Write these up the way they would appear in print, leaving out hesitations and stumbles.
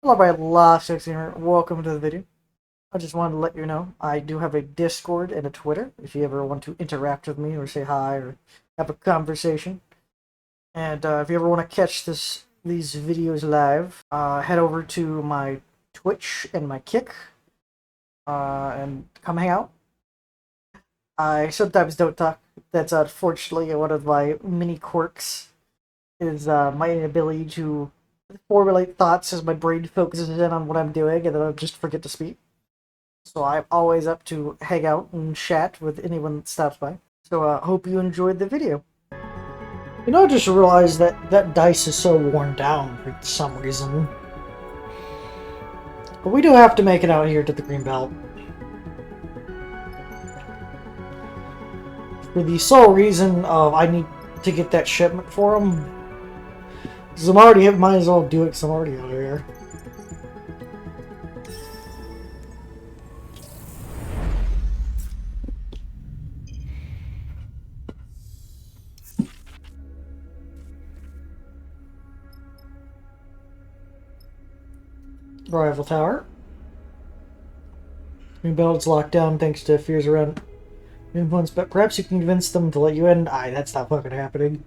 Hello, my last gamer. Welcome to the video. I just wanted to let you know I do have a Discord and a Twitter if you ever want to interact with me or say hi or have a conversation. And if you ever want to catch these videos live, head over to my Twitch and my Kick and come hang out. I sometimes don't talk. That's unfortunately one of my mini quirks, is my inability to formulate thoughts as my brain focuses in on what I'm doing, and then I'll just forget to speak. So I'm always up to hang out and chat with anyone that stops by. So hope you enjoyed the video. You know, I just realized that that dice is so worn down for some reason. But we do have to make it out here to the green belt. For the sole reason of I need to get that shipment for them. Because I'm already, might as well do it because I'm already out here. Rival tower. Green belt's locked down thanks to fears around influence, but perhaps you can convince them to let you in. That's not fucking happening.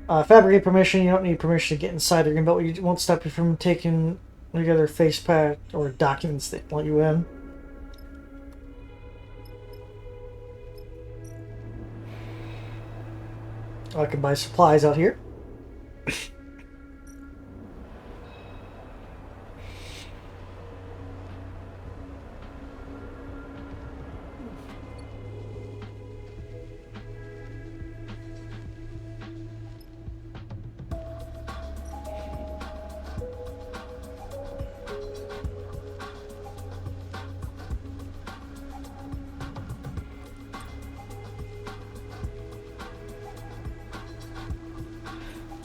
Fabricate permission. You don't need permission to get inside the green belt. It won't stop you from taking together face pack or documents that let you in. I can buy supplies out here.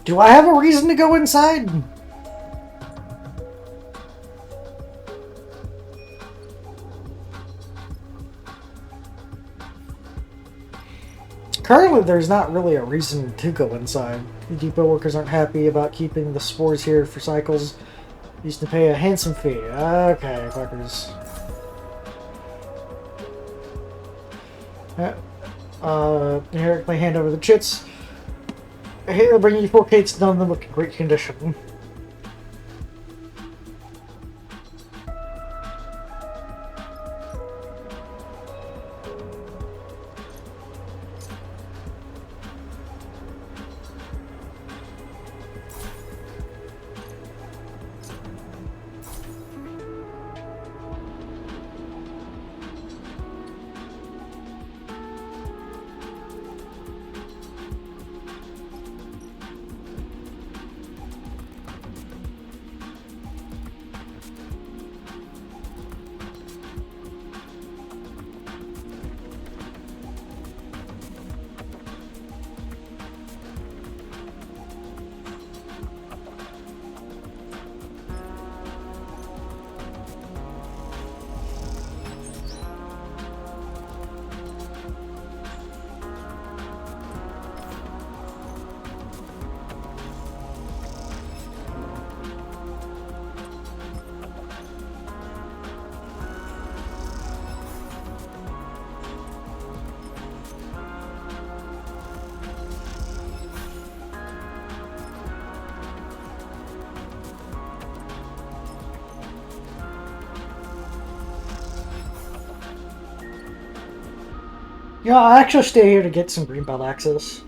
Do I have a reason to go inside? Currently, there's not really a reason to go inside. The depot workers aren't happy about keeping the spores here for cycles. Used to pay a handsome fee. Okay, fuckers. Here, my hand over the chits. Here, bringing you 4 cates, none of them look in great condition. Yeah, I'll actually stay here to get some greenbelt access.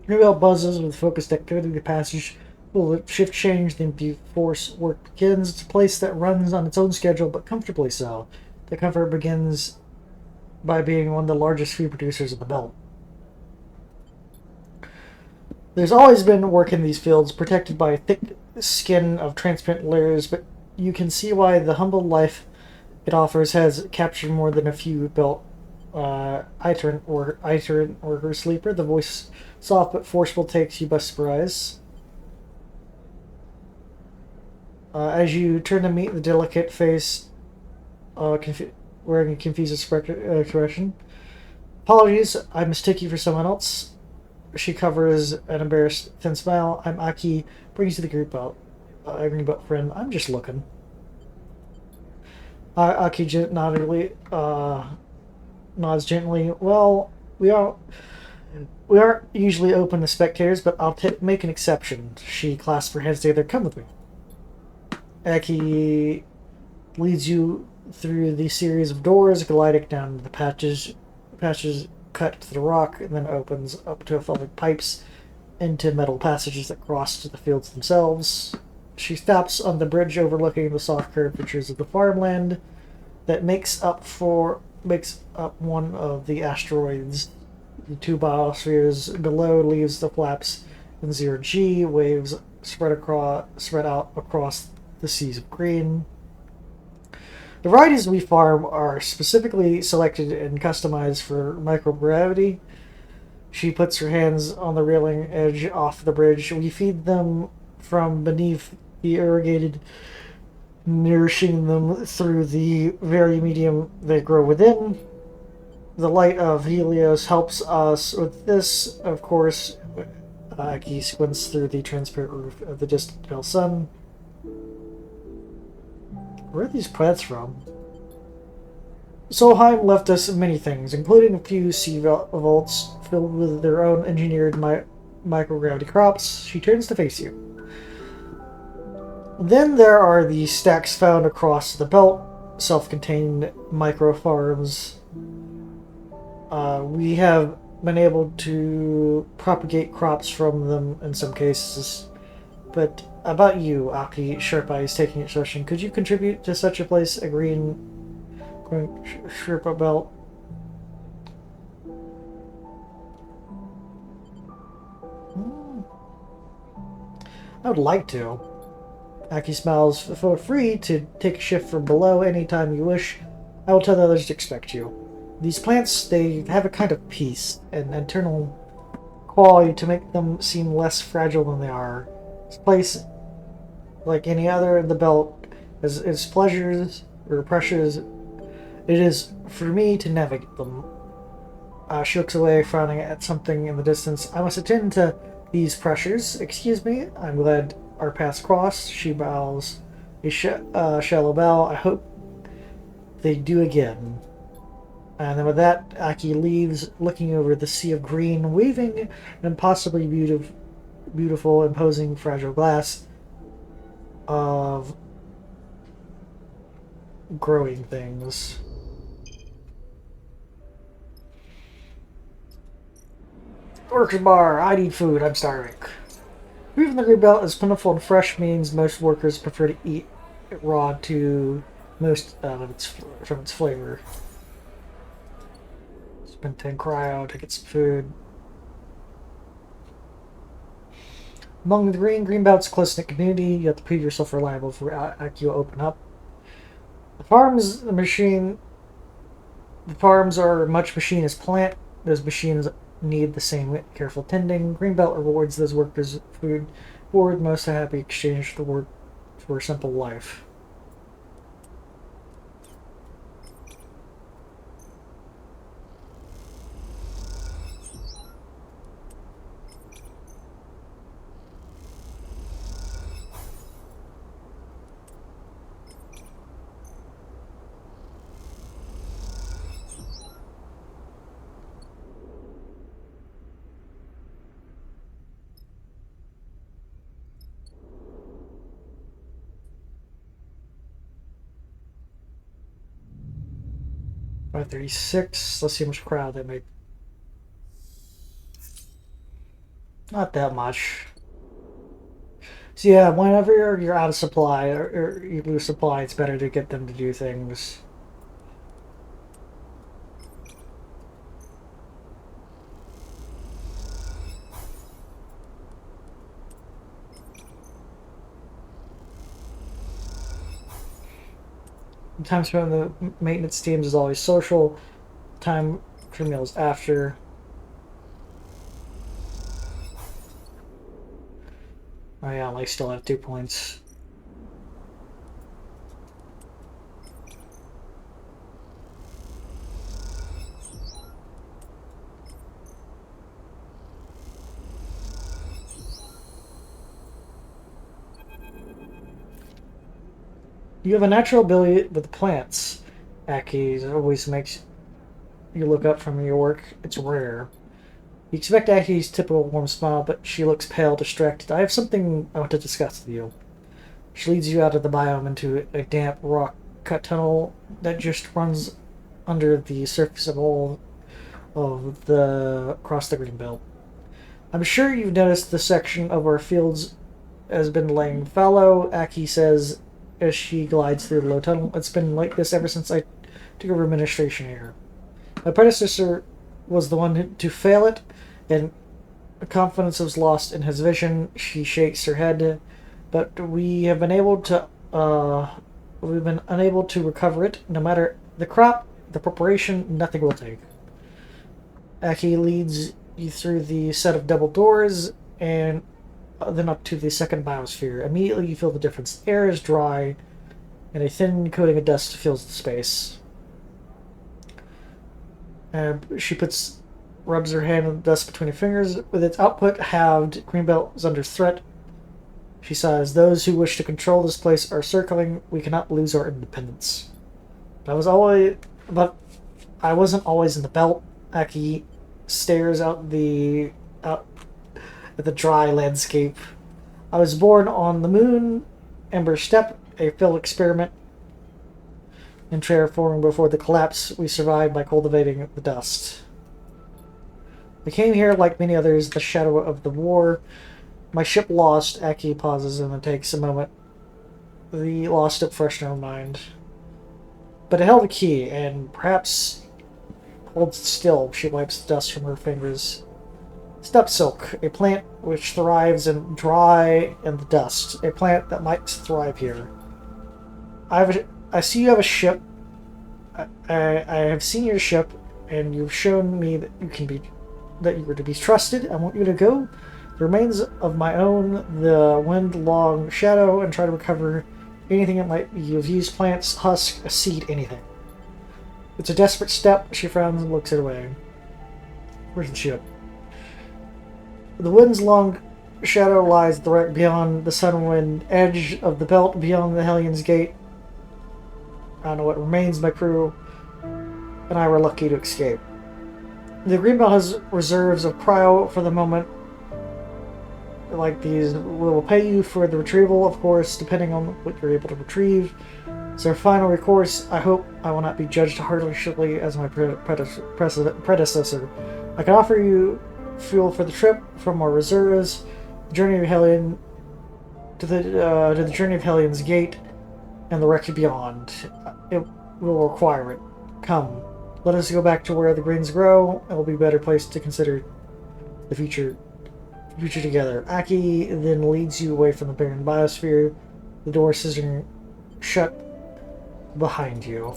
Greenbelt buzzes with focused activity. The passage will shift change. The force work begins. It's a place that runs on its own schedule, but comfortably so. The comfort begins by being one of the largest food producers in the belt. There's always been work in these fields, protected by a thick skin of transparent layers, but you can see why the humble life it offers has captured more than a few built iterant worker sleeper. The voice, soft but forceful, takes you by surprise. As you turn to meet the delicate face, wearing a confused expression. Apologies, I mistook you for someone else. She covers an embarrassed, thin smile. I'm Aki, brings you the group out. Green belt friend. I'm just looking. Aki nods gently. Well, we aren't usually open to spectators, but I'll make an exception. She clasps her hands together. Come with me. Aki leads you through the series of doors, gliding down the patches cut to the rock, and then opens up to a flight of pipes into metal passages that cross to the fields themselves. She stops on the bridge overlooking the soft curved features of the farmland that makes up one of the asteroids. The two biospheres below leaves the flaps in 0G, waves spread out across the seas of green. The varieties we farm are specifically selected and customized for microgravity. She puts her hands on the railing edge off the bridge. We feed them from beneath the irrigated, nourishing them through the very medium they grow within. The light of Helios helps us with this, of course. Aki squints through the transparent roof of the distant pale sun. Where are these plants from? Solheim left us many things, including a few sea vaults filled with their own engineered microgravity crops. She turns to face you. Then there are the stacks found across the belt, self-contained micro farms. We have been able to propagate crops from them in some cases. But about you, Aki, sharp eyes taking expression, could you contribute to such a place, a green Sherpa belt? I would like to. Aki smiles. Feel free to take a shift from below anytime you wish. I will tell the others to expect you. These plants, they have a kind of peace, an internal quality to make them seem less fragile than they are. This place, like any other in the belt, has its pleasures or pressures. It is for me to navigate them. She looks away, frowning at something in the distance. I must attend to these pressures. Excuse me, I'm glad our paths cross. She bows a shallow bow. I hope they do again. And then with that, Aki leaves, looking over the sea of green, weaving an impossibly beautiful, imposing, fragile glass of growing things. Workers bar, I need food, I'm starving. Food from the green belt is plentiful and fresh, means most workers prefer to eat it raw to most from its flavor. Spend 10 cryo to get some food. Among the greenbelt's close-knit community, you have to prove yourself reliable for Aki will open up. The farms are much machine as plant. Those machines need the same careful tending. Greenbelt rewards those workers food for most a happy exchange for work for a simple life. $536. Let's see how much crowd they make. Not that much. So yeah, whenever you're out of supply or you lose supply, it's better to get them to do things. Time spent on the maintenance teams is always social. Time for meals after. Oh yeah, I still have 2 points. You have a natural ability with plants. Aki always makes you look up from your work. It's rare. You expect Aki's typical warm smile, but she looks pale, distracted. I have something I want to discuss with you. She leads you out of the biome into a damp rock cut tunnel that just runs under the surface of all of the across the green belt. I'm sure you've noticed the section of our fields has been laying fallow, Aki says as she glides through the low tunnel. It's been like this ever since I took over administration here. My predecessor was the one to fail it, and confidence was lost in his vision. She shakes her head, but we have been able to we've been unable to recover it. No matter the crop, the preparation, nothing will take. Aki leads you through the set of double doors and then up to the second biosphere. Immediately you feel the difference. The air is dry, and a thin coating of dust fills the space. She rubs her hand in the dust between her fingers. With its output halved, Greenbelt is under threat. She sighs. Those who wish to control this place are circling. We cannot lose our independence. But I wasn't always in the belt. Aki stares out at the dry landscape. I was born on the moon, Ember Step, a failed experiment in terraforming before the collapse. We survived by cultivating the dust. We came here, like many others, the shadow of the war. My ship lost. Aki pauses and then takes a moment. The lost step fresh in her mind. But it held a key, and perhaps holds still. She wipes the dust from her fingers. Steppe silk, a plant which thrives in dry and the dust. A plant that might thrive here. I see you have a ship. I have seen your ship, and you've shown me that you were to be trusted. I want you to go the remains of my own, the wind-long shadow, and try to recover anything that might be. You've used plants, husk, a seed, anything. It's a desperate step. She frowns and looks it away. Where's the ship? The wind's long shadow lies direct beyond the sun-wind edge of the belt, beyond the Hellions Gate. I don't know what remains. My crew and I were lucky to escape. The Greenbelt has reserves of cryo for the moment. Like these, will pay you for the retrieval, of course, depending on what you're able to retrieve. It's our final recourse. I hope I will not be judged harshly as my predecessor. I can offer you fuel for the trip from our reserves, the journey of Hellion to the journey of Hellion's Gate, and the wreck beyond. It will require it. Come, let us go back to where the greens grow. It will be a better place to consider the future together. Aki then leads you away from the barren biosphere, the door sizzling shut behind you.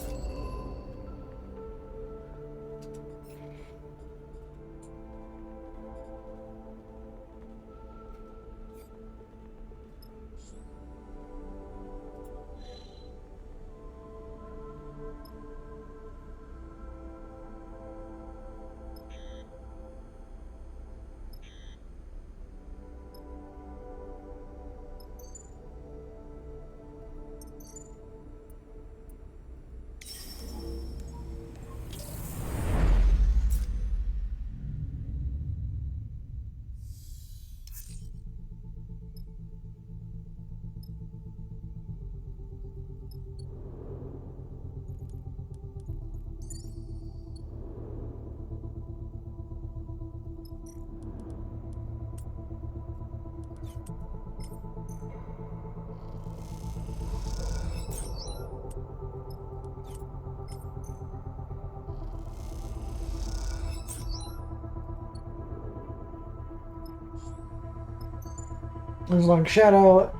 There's a long shadow.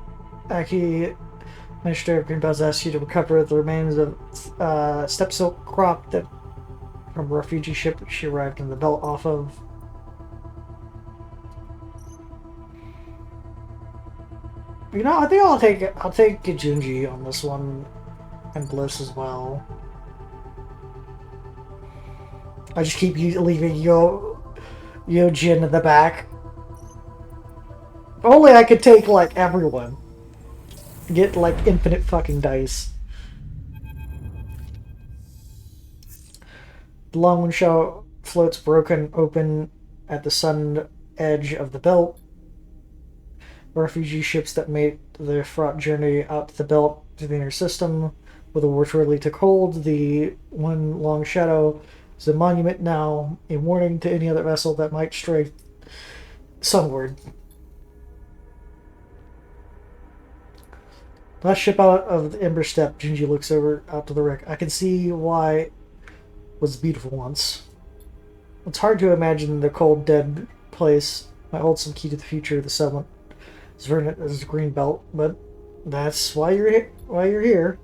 Aki Minister of Greenbelts asks you to recover the remains of 𝓢𝓵𝓮𝓮𝓸𝓻 that from a refugee ship she arrived in the belt off of. You know, I think I'll take 𝓥𝓮𝓬𝓃 on this one, and Bliss as well. I just keep leaving Jin in the back. If only I could take like everyone. Get like infinite fucking dice. The 𝓥𝓮𝓬𝓻𝓭 floats broken open at the sun edge of the belt. Refugee ships that made their fraught journey out to the belt to the inner system, where the war truly took hold. The one long shadow is a monument now, a warning to any other vessel that might stray sunward. Last ship out of the Ember Step, Jinji looks over out to the wreck. I can see why it was beautiful once. It's hard to imagine the cold, dead place might hold some key to the future of the settlement. As a green belt, but that's why you're here. Why you're here.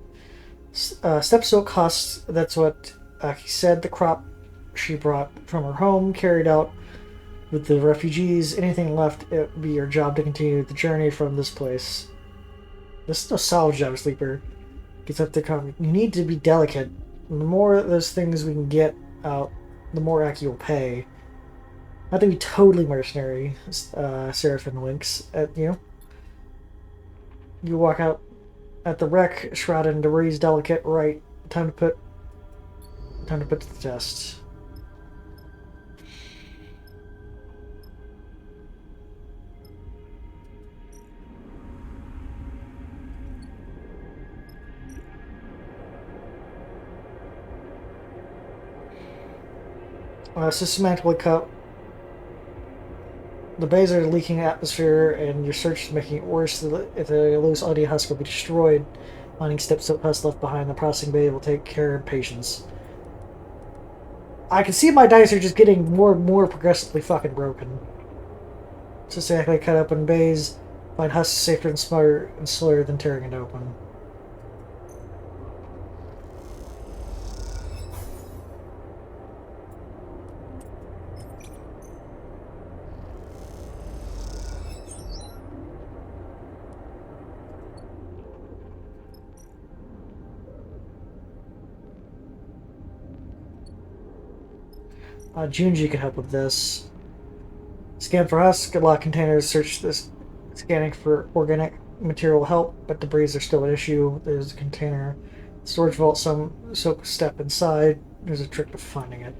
Stepsilk husks. That's what he said. The crop she brought from her home, carried out with the refugees. Anything left, it would be your job to continue the journey from this place. This is no salvage job, Sleeper. Gets up to come. You need to be delicate. The more of those things we can get out, the more Aki will pay. Not to be totally mercenary, Seraphim winks at you. You walk out at the wreck, shrouded in debris, delicate, right. Time to put to the test. Systematically cut. The bays are leaking atmosphere, and your search is making it worse. If the loose audio husk will be destroyed, finding Stepsilk husk left behind the processing bay will take care of patience. I can see my dice are just getting more and more progressively fucking broken. Systematically cut open bays, find husks safer and smarter and slower than tearing it open. Junji can help with this. Scan for husk, lock containers, search this. Scanning for organic material help, but debris are still an issue. There's a container. Storage vault, some soak step inside. There's a trick to finding it.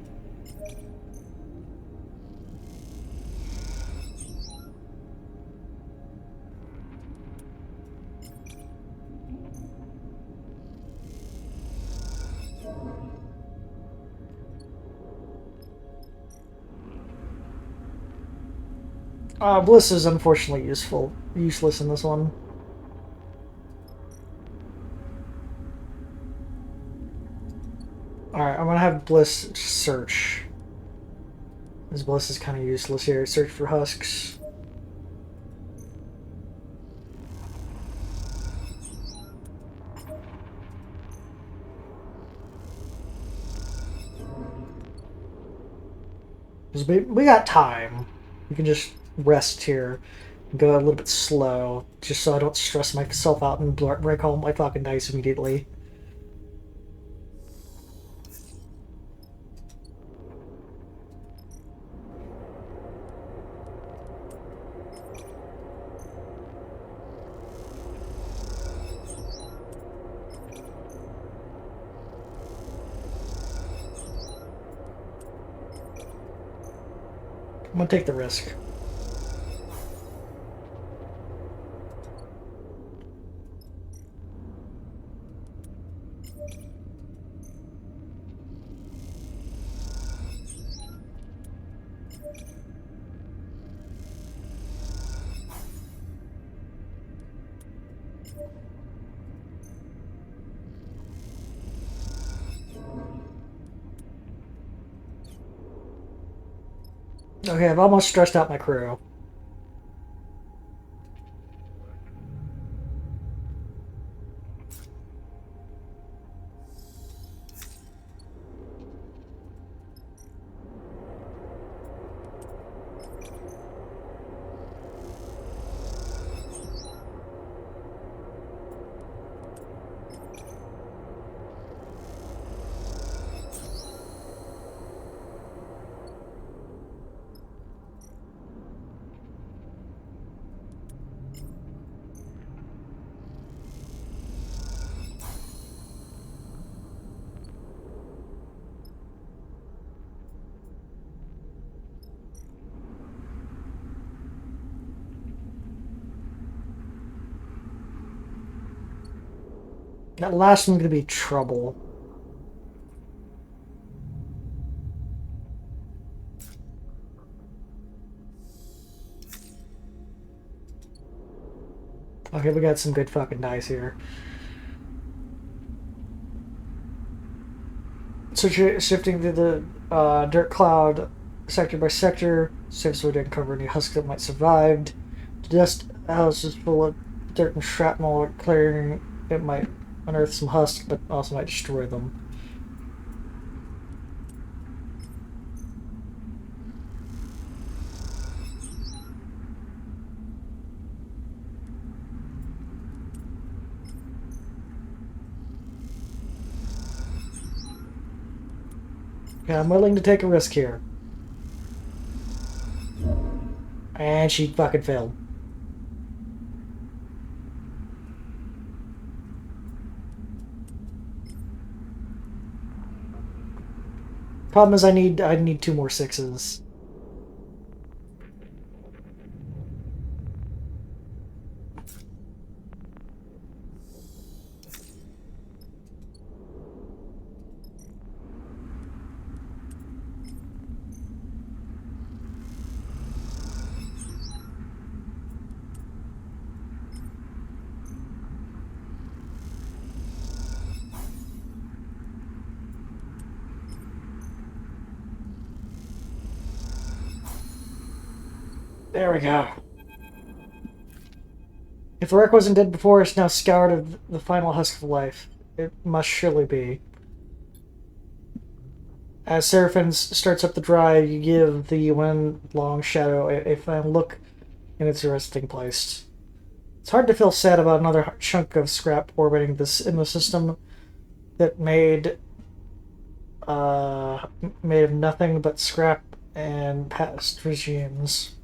Bliss is unfortunately useless in this one. Alright, I'm gonna have Bliss search. This Bliss is kind of useless here. Search for husks. We got time. We can just rest here and go a little bit slow, just so I don't stress myself out and break all my fucking dice immediately. I'm gonna take the risk. Okay, I've almost stressed out my crew. That last one's gonna be trouble. Okay, we got some good fucking dice here. So shifting to the dirt cloud sector by sector, safe so we didn't cover any husks that might survive. The dust house is full of dirt and shrapnel. Clearing it might unearth some husks, but also might destroy them. Okay, I'm willing to take a risk here. And she fucking failed. Problem is I need 2 more 6s. There we go. If the wreck wasn't dead before, it's now scoured of the final husk of life. It must surely be. As Seraphim starts up the drive, you give the wind-long shadow a final look in its resting place. It's hard to feel sad about another chunk of scrap orbiting this in the system that made of nothing but scrap and past regimes.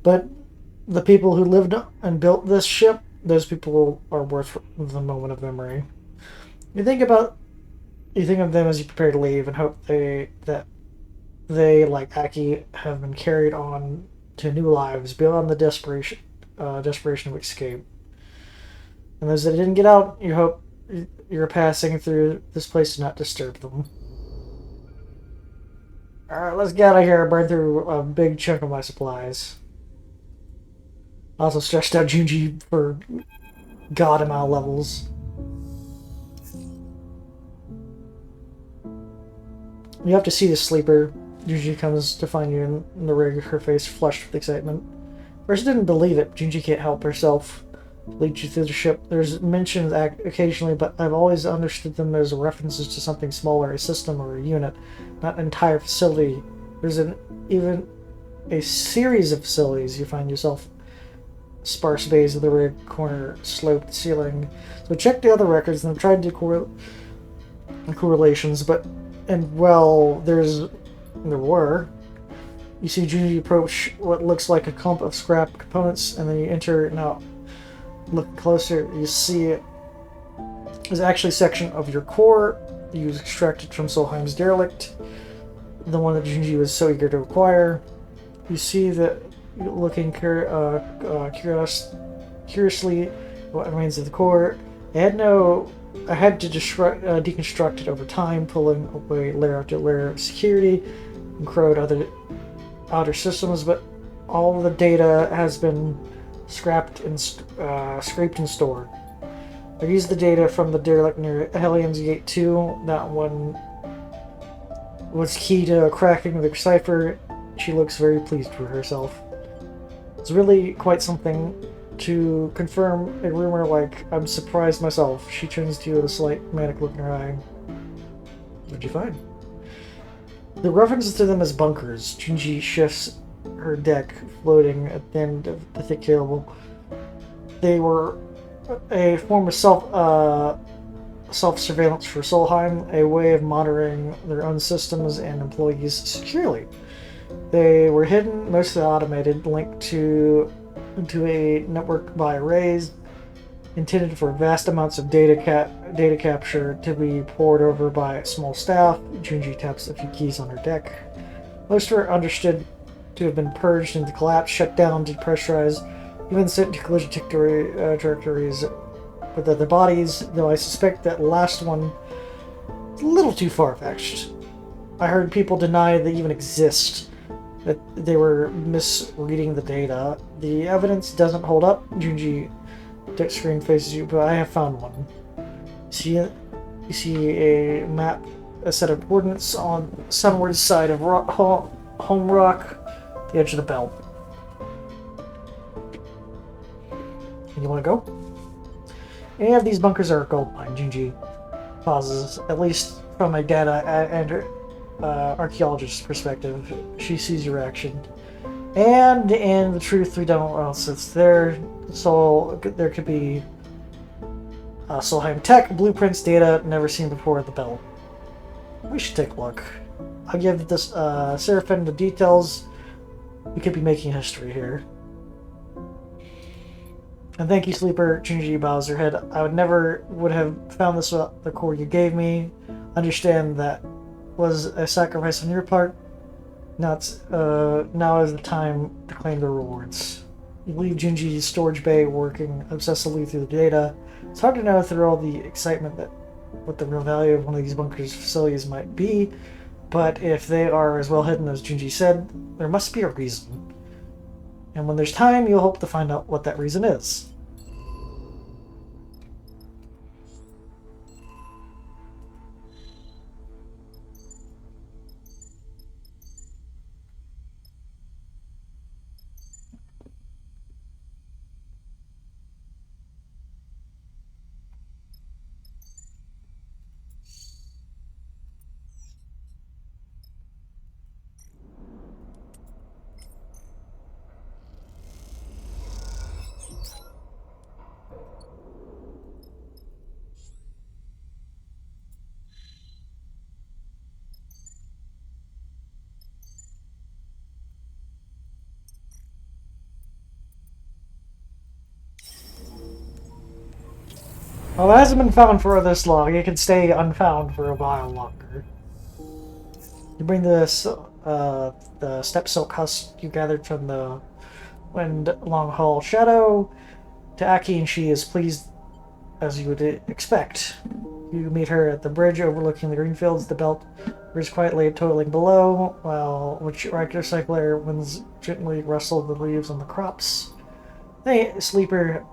But the people who lived and built this ship, those people are worth the moment of memory. You think of them as you prepare to leave and hope that they, like Aki, have been carried on to new lives beyond the desperation of escape. And those that didn't get out, you hope you're passing through this place to not disturb them. Alright, let's get out of here and burn through a big chunk of my supplies. Also stretched out Junji for god amount of levels. You have to see the sleeper. Junji comes to find you in the rig, her face flushed with excitement. First, didn't believe it. Junji can't help herself. Leads you through the ship. There's mentions occasionally, but I've always understood them as references to something smaller, a system or a unit, not an entire facility. There's even a series of facilities. You find yourself sparse bays of the rig, corner, sloped ceiling. So check the other records, and I've tried to do correlations, but there were. You see Junji approach what looks like a clump of scrap components, and then you enter. Now, look closer. You see it is actually a section of your core you extracted from 𝓢𝓵𝓮𝓷's derelict, the one that Junji was so eager to acquire. You see that looking curiously what remains of the core. I had to deconstruct it over time, pulling away layer after layer of security and crowd other outer systems, but all of the data has been scraped and scraped and stored. I used the data from the derelict near Hellions Gate 2. That one was key to cracking the cipher. She looks very pleased with herself. It's really quite something to confirm a rumor like I'm surprised myself. She turns to you with a slight manic look in her eye. What'd you find? The references to them as bunkers. Junji shifts her deck, floating at the end of the thick cable. They were a form of self-surveillance for 𝓢𝓵, a way of monitoring their own systems and employees securely. They were hidden, mostly automated, linked to a network by arrays, intended for vast amounts of data capture to be poured over by a small staff. Junji taps a few keys on her deck. Most were understood to have been purged into collapse, shut down, depressurized, even sent to collision trajectories but that the bodies, though I suspect that last one is a little too far-fetched. I heard people deny they even exist, that they were misreading the data. The evidence doesn't hold up. Junji screen faces you, but I have found one. You see a map, a set of coordinates on the sunward side of Home Rock, the edge of the belt. You want to go? Any of these bunkers are a gold mine. Junji pauses, at least from a data and archaeologist's perspective. She sees your action. And in the truth, we don't know since there could be Solheim tech, blueprints, data never seen before at the belt. We should take a look. I'll give this 𝓢𝓵𝓮𝓷 the details. We could be making history here. And thank you, Sleeper. Junji bows her head. I would have found this without the core you gave me. Understand that was a sacrifice on your part. Now is the time to claim the rewards. You leave Junji's storage bay working obsessively through the data. It's hard to know through all the excitement what the real value of one of these bunkers facilities might be, but if they are as well hidden as Junji said, there must be a reason. And when there's time, you'll hope to find out what that reason is. Well, it hasn't been found for this long. It can stay unfound for a while longer. You bring the steppe silk husk you gathered from the wind long haul shadow to Aki, and she is pleased as you would expect. You meet her at the bridge overlooking the green fields. The belt is quietly toiling below, while regular cycler winds gently rustle the leaves on the crops. Hey, Sleeper.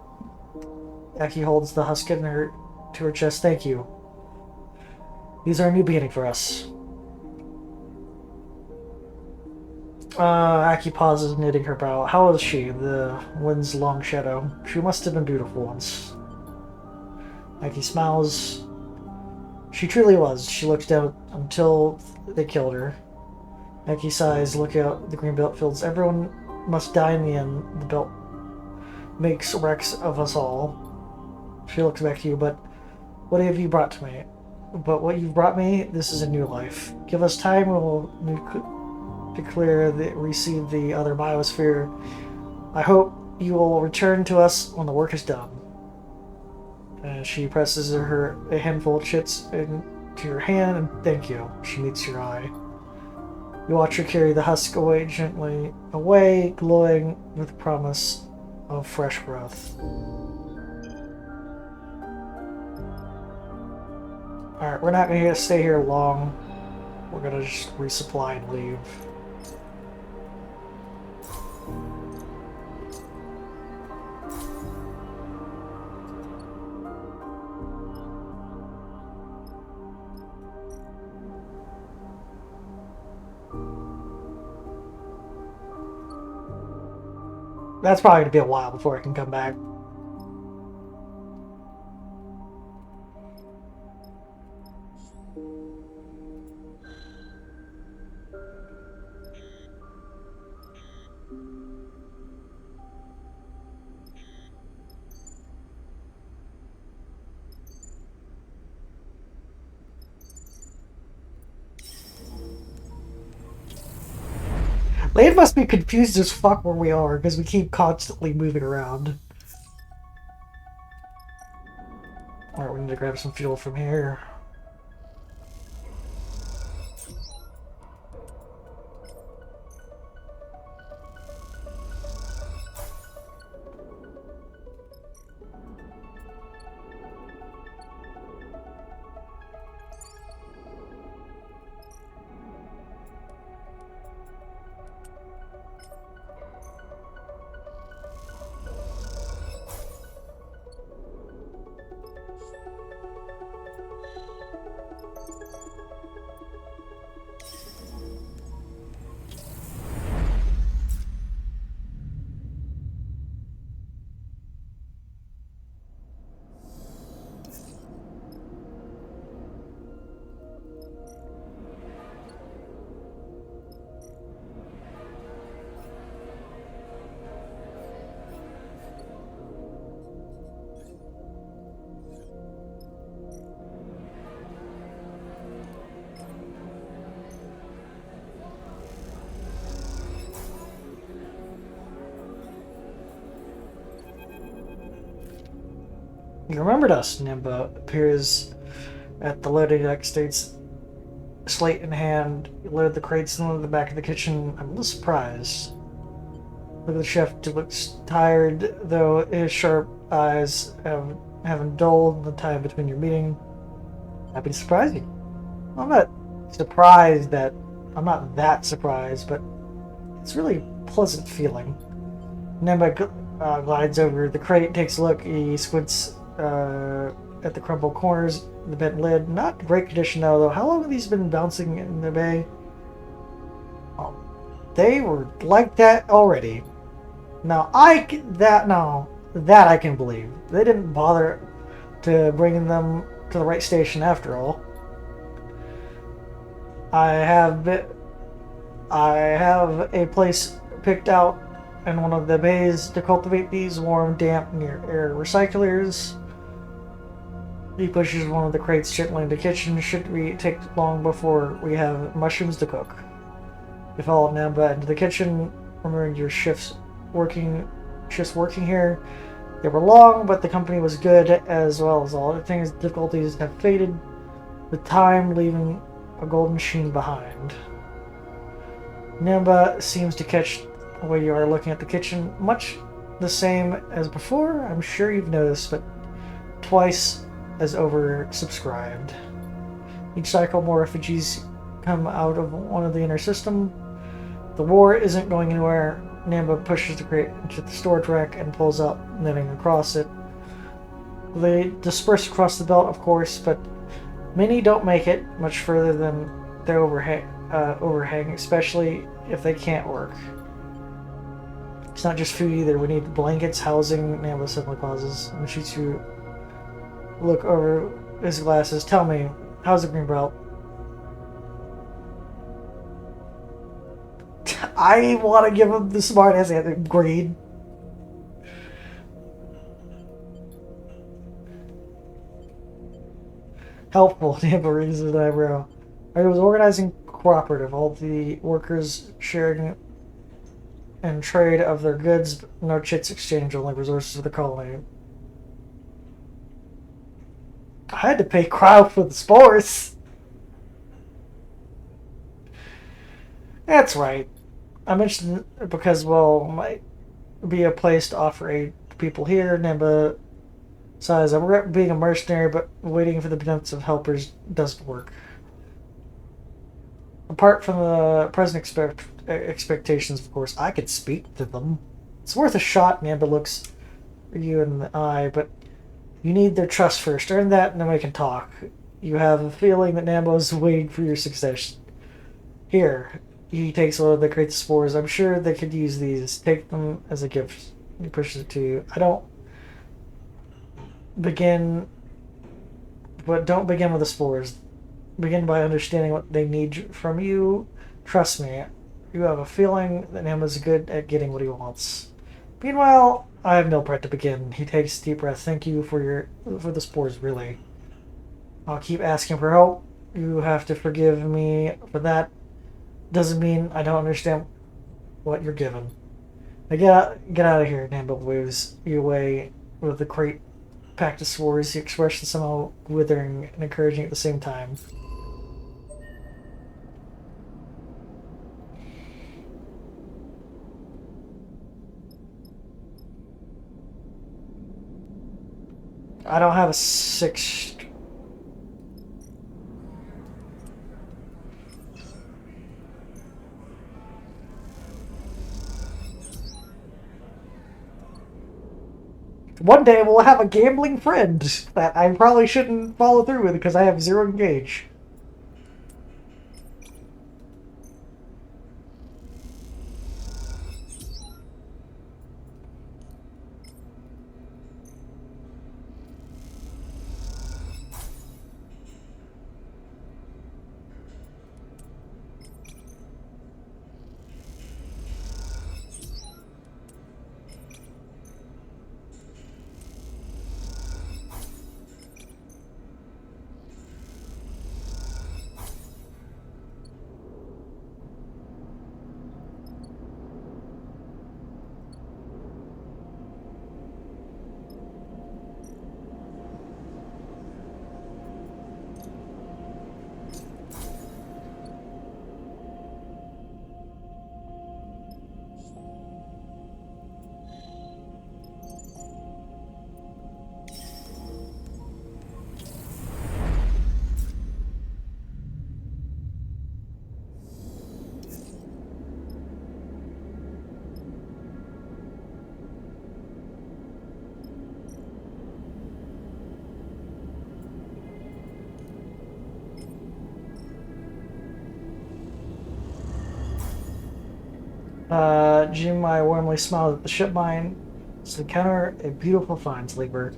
Aki holds the husk to her chest. Thank you. These are a new beginning for us. Aki pauses, knitting her brow. How is she, the wind's long shadow? She must have been beautiful once. Aki smiles. She truly was. She looked down until they killed her. Aki sighs. Look out, the green belt fields. Everyone must die in the end. The belt makes wrecks of us all. She looks back to you, but what have you brought to me? But what you've brought me, this is a new life. Give us time, we'll receive the other biosphere. I hope you will return to us when the work is done. And she presses a handful of chits into your hand, and thank you. She meets your eye. You watch her carry the husk gently away, glowing with the promise of fresh growth. Alright, we're not going to stay here long. We're going to just resupply and leave. That's probably going to be a while before I can come back. Lane must be confused as fuck where we are, because we keep constantly moving around. Alright, we need to grab some fuel from here. You remembered us, Nimba appears at the loading deck, states, slate in hand. You load the crates into the back of the kitchen. I'm a little surprised. Look at the chef. He looks tired, though his sharp eyes haven't dulled the time between your meeting. Happy to surprise you. I'm not surprised that... I'm not that surprised, but it's really a pleasant feeling. Nimba glides over the crate, takes a look. He squints at the crumpled corners, the bent lid. Not great condition though. How long have these been bouncing in the bay? Oh, they were like that already. Now that I can believe. They didn't bother to bring them to the right station after all. I have a place picked out in one of the bays to cultivate these warm, damp, near-air recyclers. He pushes one of the crates gently into the kitchen. Shouldn't we take long before we have mushrooms to cook? You follow Namba into the kitchen, remembering your shifts working here. They were long, but the company was good as well as all the things. Difficulties have faded with time, leaving a golden sheen behind. Namba seems to catch the way you are looking at the kitchen, much the same as before. I'm sure you've noticed, but twice as oversubscribed. Each cycle, more refugees come out of one of the inner system. The war isn't going anywhere. Namba pushes the crate into the storage rack and pulls out knitting across it. They disperse across the belt, of course, but many don't make it much further than their overhang, especially if they can't work. It's not just food either. We need blankets, housing. Namba suddenly pauses and shoots you. Look over his glasses. Tell me, how's the green belt? I want to give him the smart ass answer. Green. Helpful, Namba raises an eyebrow. I was organizing cooperative, all the workers sharing and trade of their goods, no chits exchange, only resources of the colony. I had to pay crowd for the spores. That's right. I mentioned it because, well, it might be a place to offer aid to people here. Namba sighs. I regret being a mercenary, but waiting for the benefits of helpers doesn't work. Apart from the present expectations, of course, I could speak to them. It's worth a shot. Namba looks you in the eye, but you need their trust first. Earn that, and then we can talk. You have a feeling that Namba is waiting for your success. Here, he takes one of the crates of spores. I'm sure they could use these. Take them as a gift. He pushes it to you. Don't begin with the spores. Begin by understanding what they need from you. Trust me, you have a feeling that Namba's good at getting what he wants. Meanwhile, I have no right to begin. He takes a deep breath. Thank you for the spores, really. I'll keep asking for help. You have to forgive me for that. Doesn't mean I don't understand what you're given. Now get out of here. Namba waves you away with the crate packed with spores. The expression somehow withering and encouraging at the same time. I don't have a 6. One day we'll have a gambling friend that I probably shouldn't follow through with because I have 0 engage. Jimai warmly smiled at the ship mine. To encounter a beautiful find, sleeper.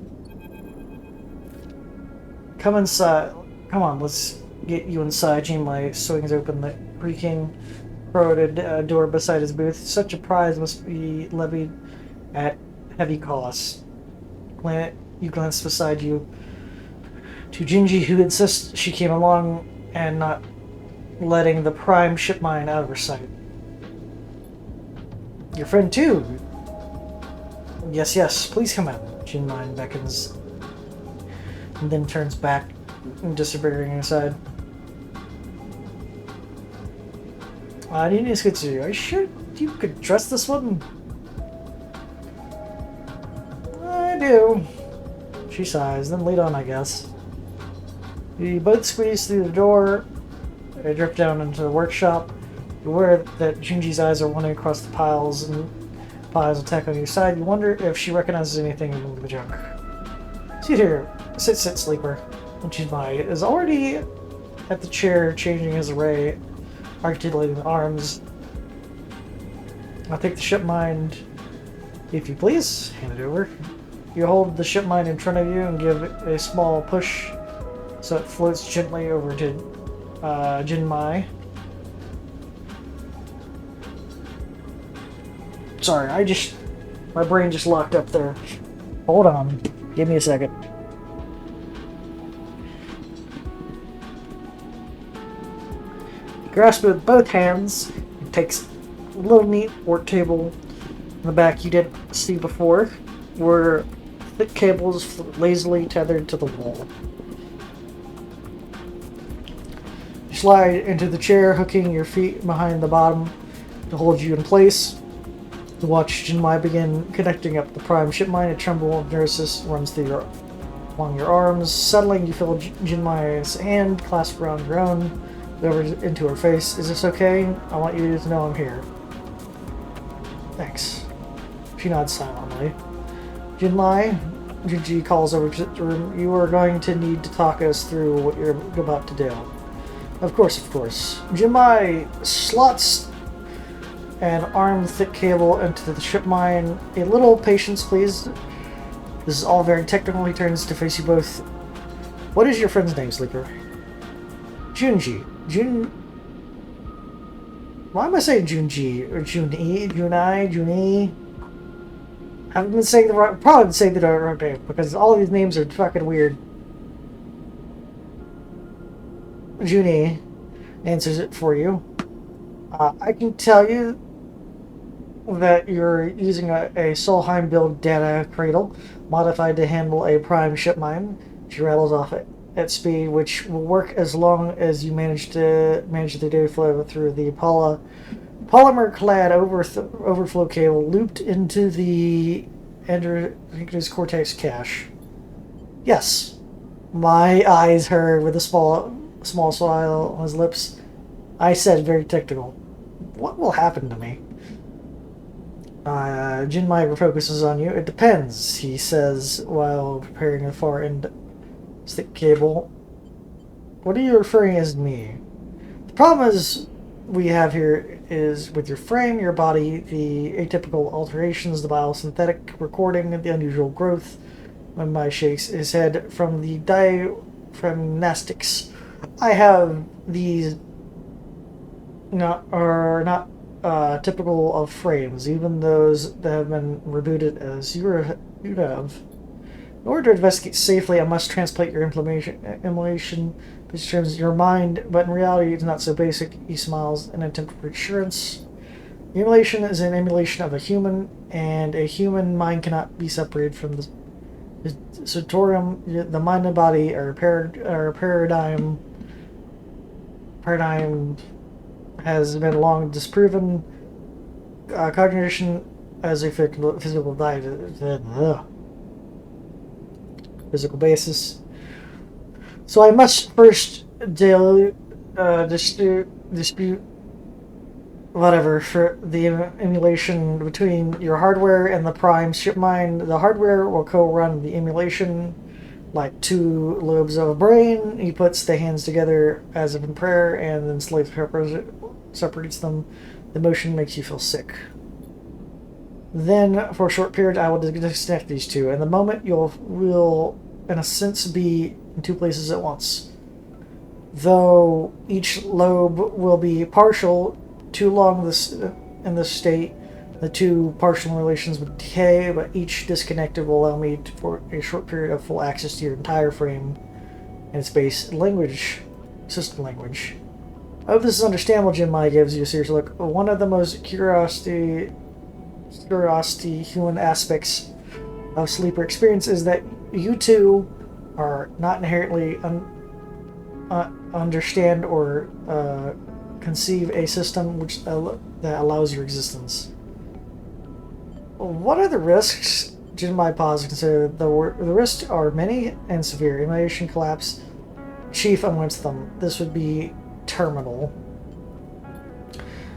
Come inside. Come on, let's get you inside. Jimai swings open the creaking, corroded door beside his booth. Such a prize must be levied at heavy costs. You glance beside you to Jinji, who insists she came along and not letting the prime ship mine out of her sight. Your friend too? Yes, yes, please come in. Jinmai beckons and then turns back, disappearing inside. Are you sure you could trust this one? I do. She sighs, then lead on, I guess. You both squeeze through the door, drift down into the workshop. You're aware that Junji's eyes are wandering across the piles of tech on your side. You wonder if she recognizes anything in the junk. Sit here. Sit, sleeper. Jinmai is already at the chair, changing his array, articulating the arms. I'll take the ship mine, if you please. Hand it over. You hold the ship mine in front of you and give it a small push so it floats gently over to Jinmai. Sorry, my brain just locked up there. Hold on. Give me a second. Grasp it with both hands. It takes a little neat work table in the back you didn't see before, where thick cables lazily tethered to the wall. You slide into the chair, hooking your feet behind the bottom to hold you in place. You watch Jinmai begin connecting up the prime ship mine. A tremble of nervousness runs along your arms. Settling, you feel Jinmai's hand clasped around your own, over into her face. Is this okay? I want you to know I'm here. Thanks. She nods silently. Jinmai, Jinji calls over to the room. You are going to need to talk us through what you're about to do. Of course, of course. Jinmai slots an arm-thick cable into the ship mine. A little patience, please. This is all very technical. He turns to face you both. What is your friend's name, sleeper? Junji. Why am I saying Junji? Or Juni? I haven't been saying probably been saying the right name, because all of these names are fucking weird. Juni answers it for you. I can tell you that you're using a Solheim build data cradle, modified to handle a prime ship mine. She rattles off at speed, which will work as long as you manage the data flow through the polymer-clad overflow cable looped into the Ender's Cortex cache. Yes. My eyes heard with a small smile on his lips. I said very technical. What will happen to me? Jinmai focuses on you. It depends, he says while preparing a far end stick cable. What are you referring as me? The problem is we have here is with your frame, your body, the atypical alterations, the biosynthetic recording, the unusual growth. Jinmai shakes his head from the diaphragmastics. I have these not typical of frames, even those that have been rebooted as you have. In order to investigate safely, I must translate your emulation, which terms your mind, but in reality it's not so basic. He smiles in an attempt for assurance. The emulation is an emulation of a human, and a human mind cannot be separated from the Ț'Torem. The mind and body are paradigm has been long disproven. Cognition as a physical basis. So I must first dispute whatever for the emulation between your hardware and the prime ship mine. The hardware will co-run the emulation like two lobes of a brain. He puts the hands together as if in prayer and then slowly separates them. The motion makes you feel sick. Then, for a short period, I will disconnect these two, and the moment will, in a sense, be in two places at once. Though each lobe will be partial, too long in this state, the two partial relations would decay, but each disconnected will allow me for a short period of full access to your entire frame and its base language, system language. I hope this is understandable, 𝓤𝓵𝓮 gives you a serious look. One of the most curiosity human aspects of sleeper experience is that you two are not inherently understand or conceive a system that allows your existence. What are the risks? 𝓤𝓵𝓮 paused to consider. The risks are many and severe. Emulation collapse, chief amongst them. This would be terminal.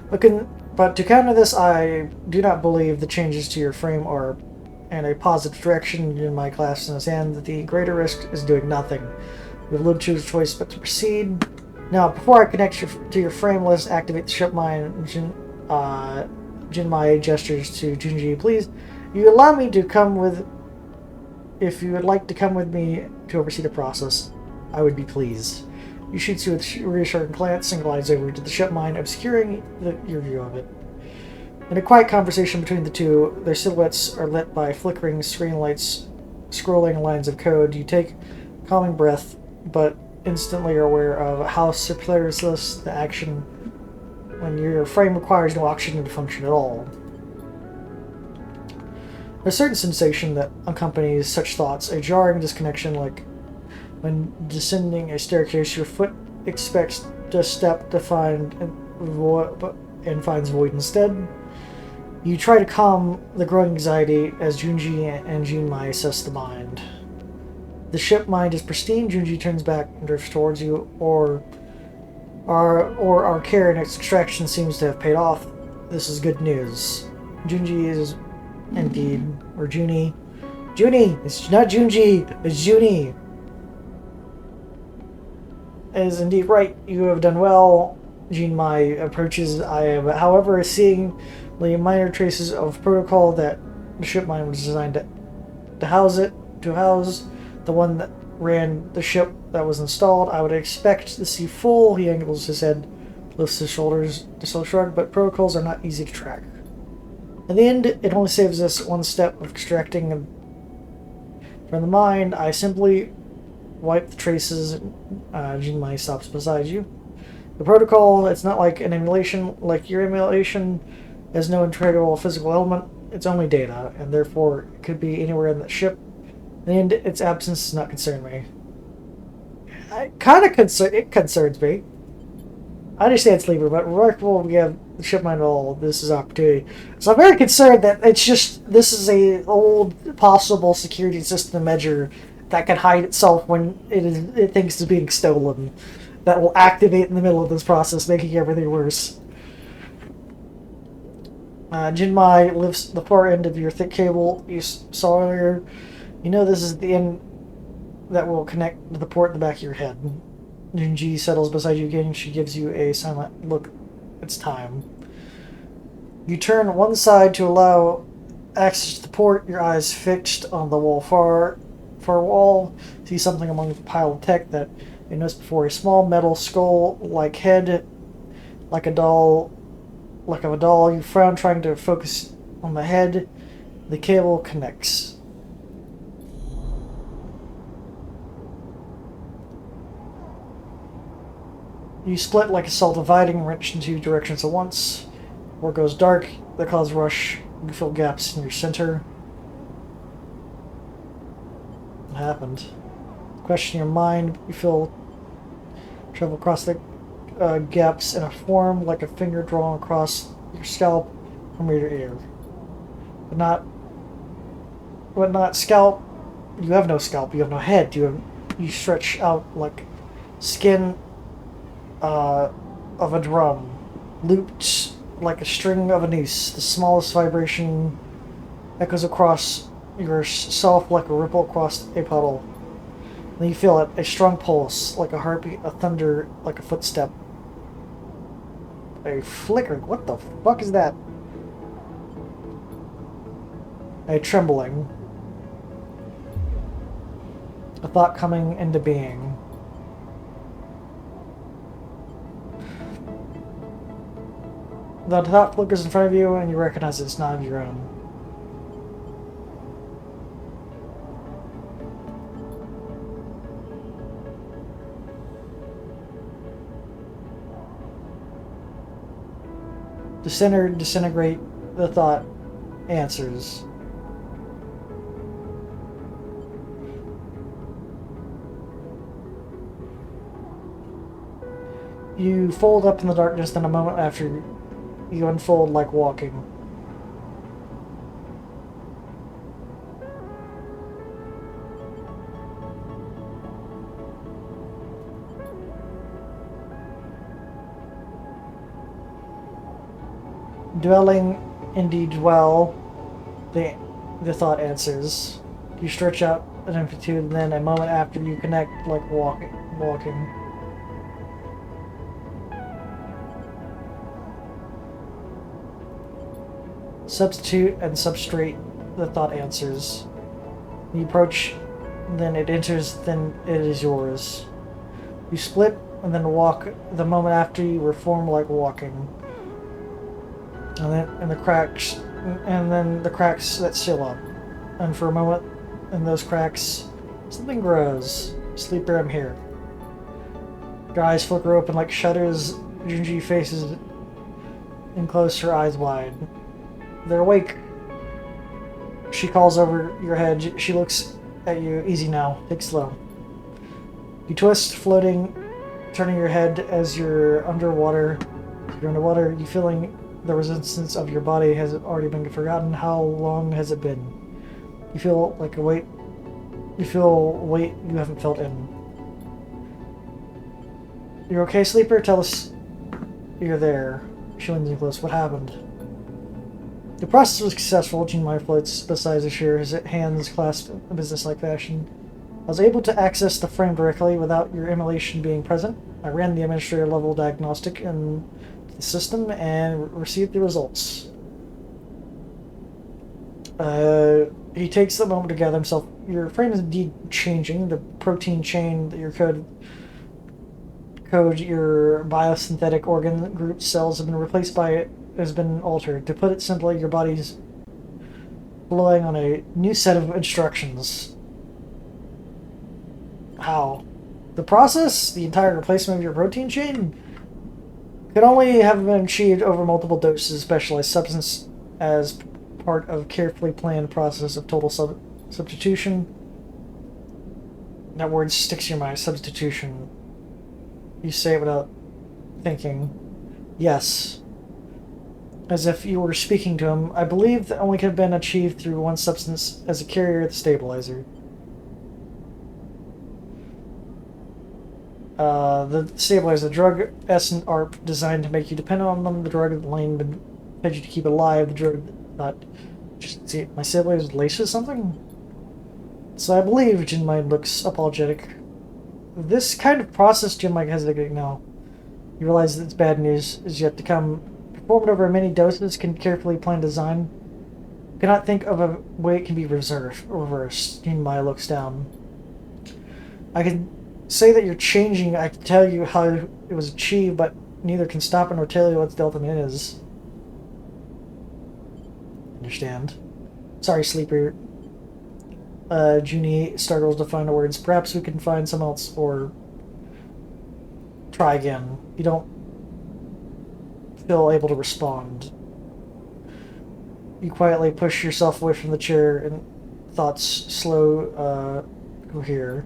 But to counter this, I do not believe the changes to your frame are in a positive direction. 𝓤𝓵𝓮 clasped in his hand that the greater risk is doing nothing. You have little choice but to proceed. Now, before I connect to your frame, let's activate the ship mind. 𝓤𝓵𝓮 gestures to Junji. Please, you allow me to come with. If you would like to come with me to oversee the process, I would be pleased. You shoots you with a reassuring glance and glides over to the ship mind, obscuring your view of it. In a quiet conversation between the two, their silhouettes are lit by flickering screen lights, scrolling lines of code. You take a calming breath, but instantly are aware of how superfluous the action when your frame requires no oxygen to function at all. There's a certain sensation that accompanies such thoughts, a jarring disconnection, like when descending a staircase, your foot expects to step to find and finds void instead. You try to calm the growing anxiety as Junji and 𝓤𝓵𝓮 assess the mind. The ship mind is pristine. Junji turns back and drifts towards you, or our care in its extraction seems to have paid off. This is good news. Junji is indeed, or Junie. Junie! It's not Junji, it's Junie! Is indeed right. You have done well. 𝓤𝓵𝓮 approaches. I am, however, seeing the minor traces of protocol that the ship mind was designed to house, the one that ran the ship that was installed. I would expect to see full. He angles his head, lifts his shoulders to slow shrug, but protocols are not easy to track. In the end, it only saves us one step of extracting from the mind. I simply wipe the traces. 𝓤𝓵𝓮 stops beside you. The protocol, it's not like an emulation. Like your emulation has no integral physical element. It's only data, and therefore it could be anywhere in the ship. And its absence does not concern me. It concerns me. I understand Sleeper, but remarkable we have the ship mind all. This is opportunity. So I'm very concerned that it's just this is a old possible security system measure that can hide itself when it thinks it's being stolen. That will activate in the middle of this process, making everything worse. 𝓤𝓵𝓮 lifts the far end of your thick cable you saw earlier. You know this is the end that will connect to the port in the back of your head. Junji settles beside you again. She gives you a silent look. It's time. You turn one side to allow access to the port, your eyes fixed on the wall far wall. See something among the pile of tech that you noticed before. A small metal skull-like head, like of a doll. You frown, trying to focus on the head. The cable connects. You split like a 𝓤𝓵𝓮𝓵, wrenched in two directions at once. Where it goes dark, the clouds rush. You fill gaps in your center. What happened? Question your mind. You travel across the gaps in a form like a finger drawn across your scalp from ear to ear. But not scalp. You have no scalp. You have no head. You stretch out like skin of a drum, looped like a string of a noose. The smallest vibration echoes across yourself like a ripple across a puddle. Then you feel it, a strong pulse, like a heartbeat, a thunder, like a footstep. A flickering. What the fuck is that? A trembling. A thought coming into being. The thought flickers in front of you, and you recognize it's not of your own. Disintegrate, the thought answers. You fold up in the darkness, then a moment after you unfold like walking. Dwelling, indeed dwell, the thought answers. You stretch out an amplitude, then a moment after you connect like walking. Substitute and substrate, the thought answers. You approach, then it enters, then it is yours. You split, and then walk the moment after you reform like walking. And the cracks that seal up. And for a moment, in those cracks, something grows. Sleeper, I'm here. Your eyes flicker open like shutters. Junji faces and closes her eyes wide. They're awake. She calls over your head. She looks at you. Easy now. Take slow. You twist, floating, turning your head as you're underwater. You feeling the resistance of your body has already been forgotten. How long has it been? You feel like a weight. You feel weight you haven't felt in. You're okay, sleeper? Tell us you're there. She leans in close. What happened? The process was successful. Jinmai floats beside Ashir, his hands clasped in a business-like fashion. I was able to access the frame directly without your emulation being present. I ran the administrator-level diagnostic in the system and received the results. He takes a moment to gather himself. Your frame is indeed changing. The protein chain that your code your biosynthetic organ group cells have been replaced by has been altered. To put it simply, your body's relying on a new set of instructions. How? The process, the entire replacement of your protein chain, could only have been achieved over multiple doses of specialized substance as part of carefully planned process of total substitution. That word sticks to your mind. Substitution. You say it without thinking. Yes. As if you were speaking to him. I believe that only could have been achieved through one substance as a carrier of the stabilizer. The stabilizer, the drug essence ARP designed to make you dependent on them. The drug that Lane fed you to keep alive. The drug not just see my stabilizer is laced with something. So I believe Jinmai looks apologetic. This kind of process, Jinmai hesitating now. You realize that it's bad news is yet to come. Performed over many doses, can carefully plan design. Cannot think of a way it can be reversed. Jinmai looks down. I can say that you're changing. I can tell you how it was achieved, but neither can stop it nor tell you what the delta min is. Understand? Sorry, sleeper. Junie struggles to find the words. Perhaps we can find some else, or try again. You don't feel able to respond. You quietly push yourself away from the chair, and thoughts slow cohere.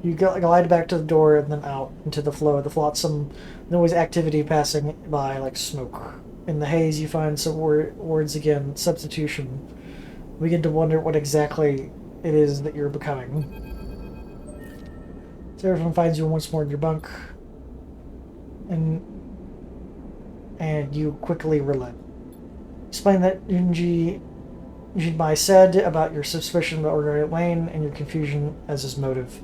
You glide back to the door and then out into the flow of the flotsam noise activity passing by like smoke. In the haze, you find some words again. Substitution. We begin to wonder what exactly it is that you're becoming. Seraphim finds you once more in your bunk, and you quickly relent. Explain that Jinmai said about your suspicion about ordinary Lane and your confusion as his motive.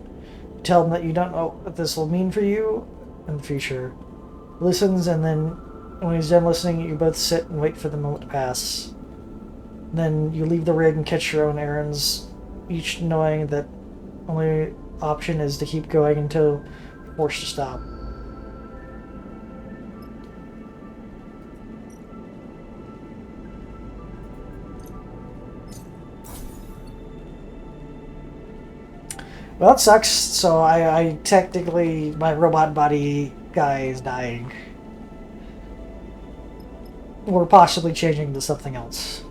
Tell him that you don't know what this will mean for you in the future. Listens, and then When he's done listening, you both sit and wait for the moment to pass. Then you leave the rig and catch your own errands, each knowing that only option is to keep going until forced to stop. Well, it sucks. So I technically, my robot body guy is dying. Or possibly changing to something else.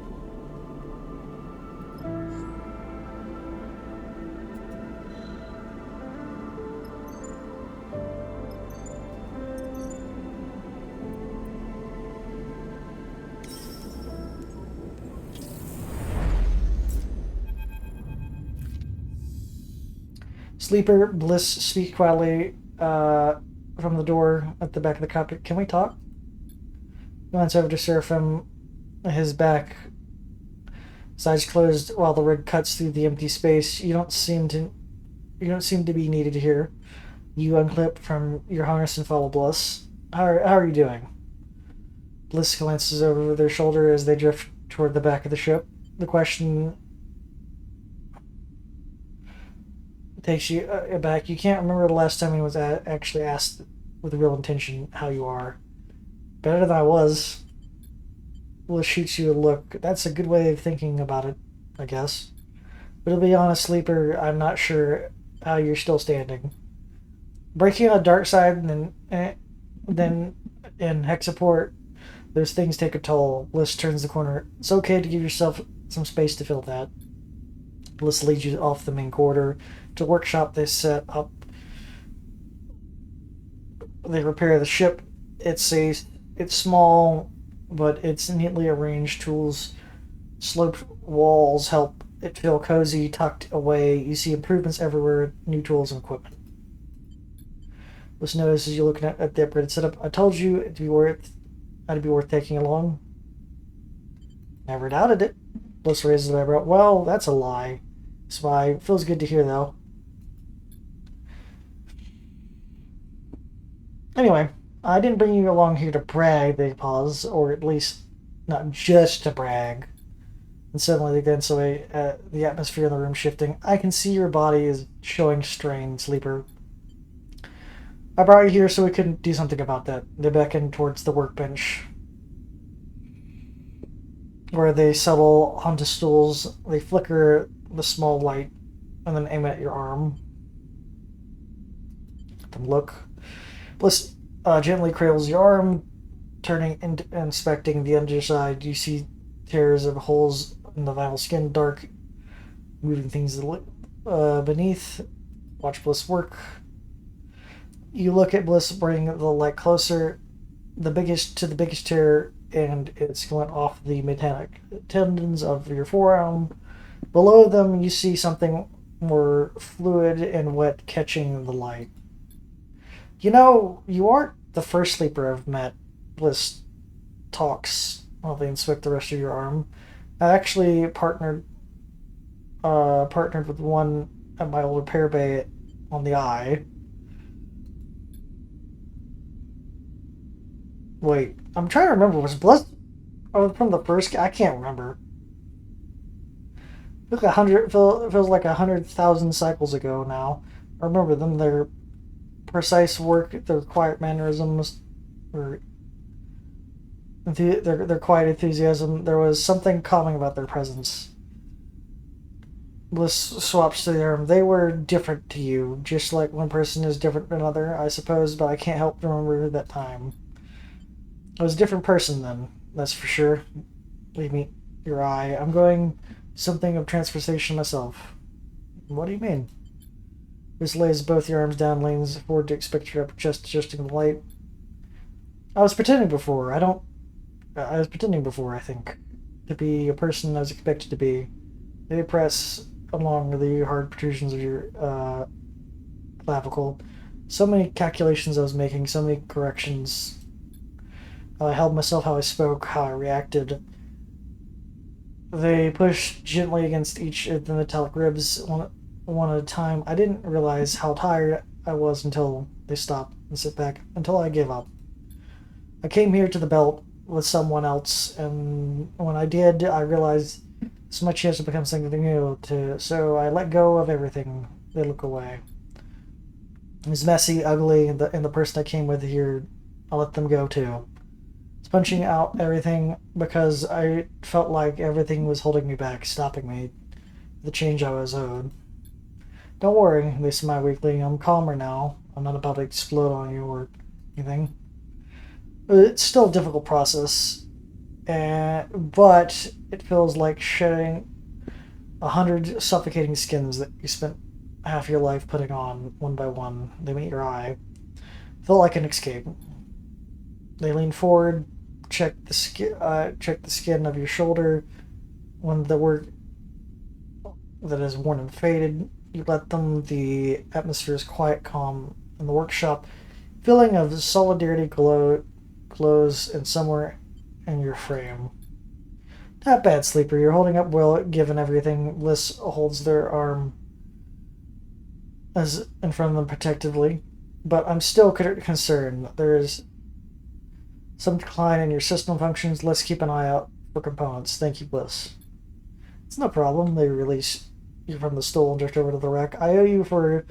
Sleeper, Bliss speak quietly from the door at the back of the cockpit. Can we talk? Glance over to 𝓢𝓵𝓮, his back, his eyes closed while the rig cuts through the empty space. You don't seem to be needed here. You unclip from your harness and follow Bliss. How are you doing? Bliss glances over their shoulder as they drift toward the back of the ship. The question takes you back. You can't remember the last time he was actually asked with real intention how you are. Better than I was. Bliss shoots you a look. That's a good way of thinking about it, I guess. But to be honest, Sleeper, I'm not sure how you're still standing. Breaking on the dark side and then in Hexaport, those things take a toll. Bliss turns the corner. It's okay to give yourself some space to feel that. Bliss leads you off the main corridor to the workshop they set up. They repair the ship. It's small, but it's neatly arranged. Tools, sloped walls help it feel cozy, tucked away. You see improvements everywhere, new tools and equipment. Bliss notices you looking at the upgraded setup. I told you it'd be worth taking along. Never doubted it. Bliss raises an eyebrow. Well, that's a lie. Spy. Feels good to hear, though. Anyway, I didn't bring you along here to brag, they pause, or at least not just to brag. And suddenly they glance away at the atmosphere in the room shifting. I can see your body is showing strain, Sleeper. I brought you here so we couldn't do something about that. They beckon towards the workbench, where they settle onto stools. They flicker the small light and then aim at your arm. Then look. Bliss gently cradles your arm, turning and inspecting the underside. You see tears of holes in the vinyl skin, dark, moving things beneath. Watch Bliss work. You look at Bliss, bring the light closer. The biggest tear, and it's going off the metallic tendons of your forearm. Below them, you see something more fluid and wet catching the light. You know, you aren't the first Sleeper I've met. Bliss talks while they inspect the rest of your arm. I actually partnered with one at my old repair bay on the eye. Wait, I'm trying to remember. Was Bliss from the first? I can't remember. Feels like 100,000 cycles ago now. I remember them. Their precise work, their quiet mannerisms, or their quiet enthusiasm. There was something calming about their presence. Bliss swaps to the arm. They were different to you, just like one person is different than another, I suppose, but I can't help but remember that time. I was a different person then, that's for sure. Leave me your eye. I'm going something of transformation myself. What do you mean? Bliss lays both your arms down, leans forward to inspect your upper chest, adjusting the light. I was pretending before, I think, to be a person I was expected to be. They press along the hard protrusions of your clavicle. So many calculations I was making, so many corrections. I held myself, how I spoke, how I reacted. They pushed gently against each of the metallic ribs, one at a time. I didn't realize how tired I was until they stopped and sit back, until I gave up. I came here to the belt with someone else, and when I did, I realized it's my chance to become something new. So I let go of everything. They look away. It was messy, ugly, and the person I came with here, I let them go too. It's punching out everything because I felt like everything was holding me back, stopping me, the change I was owed. Don't worry, they smile weakly. I'm calmer now. I'm not about to explode on you or anything. It's still a difficult process, but it feels like shedding 100 suffocating skins that you spent half your life putting on one by one. They meet your eye. Felt like an escape. They lean forward, check the skin of your shoulder. When the work that is worn and faded, you let them. The atmosphere is quiet, calm in the workshop. Feeling of solidarity glows in somewhere in your frame. Not bad, sleeper. You're holding up well, given everything. Bliss holds their arm as in front of them protectively, but I'm still concerned. There is some decline in your system functions. Let's keep an eye out for components. Thank you, Bliss. It's no problem. They release you from the stool and drift over to the wreck. I owe you for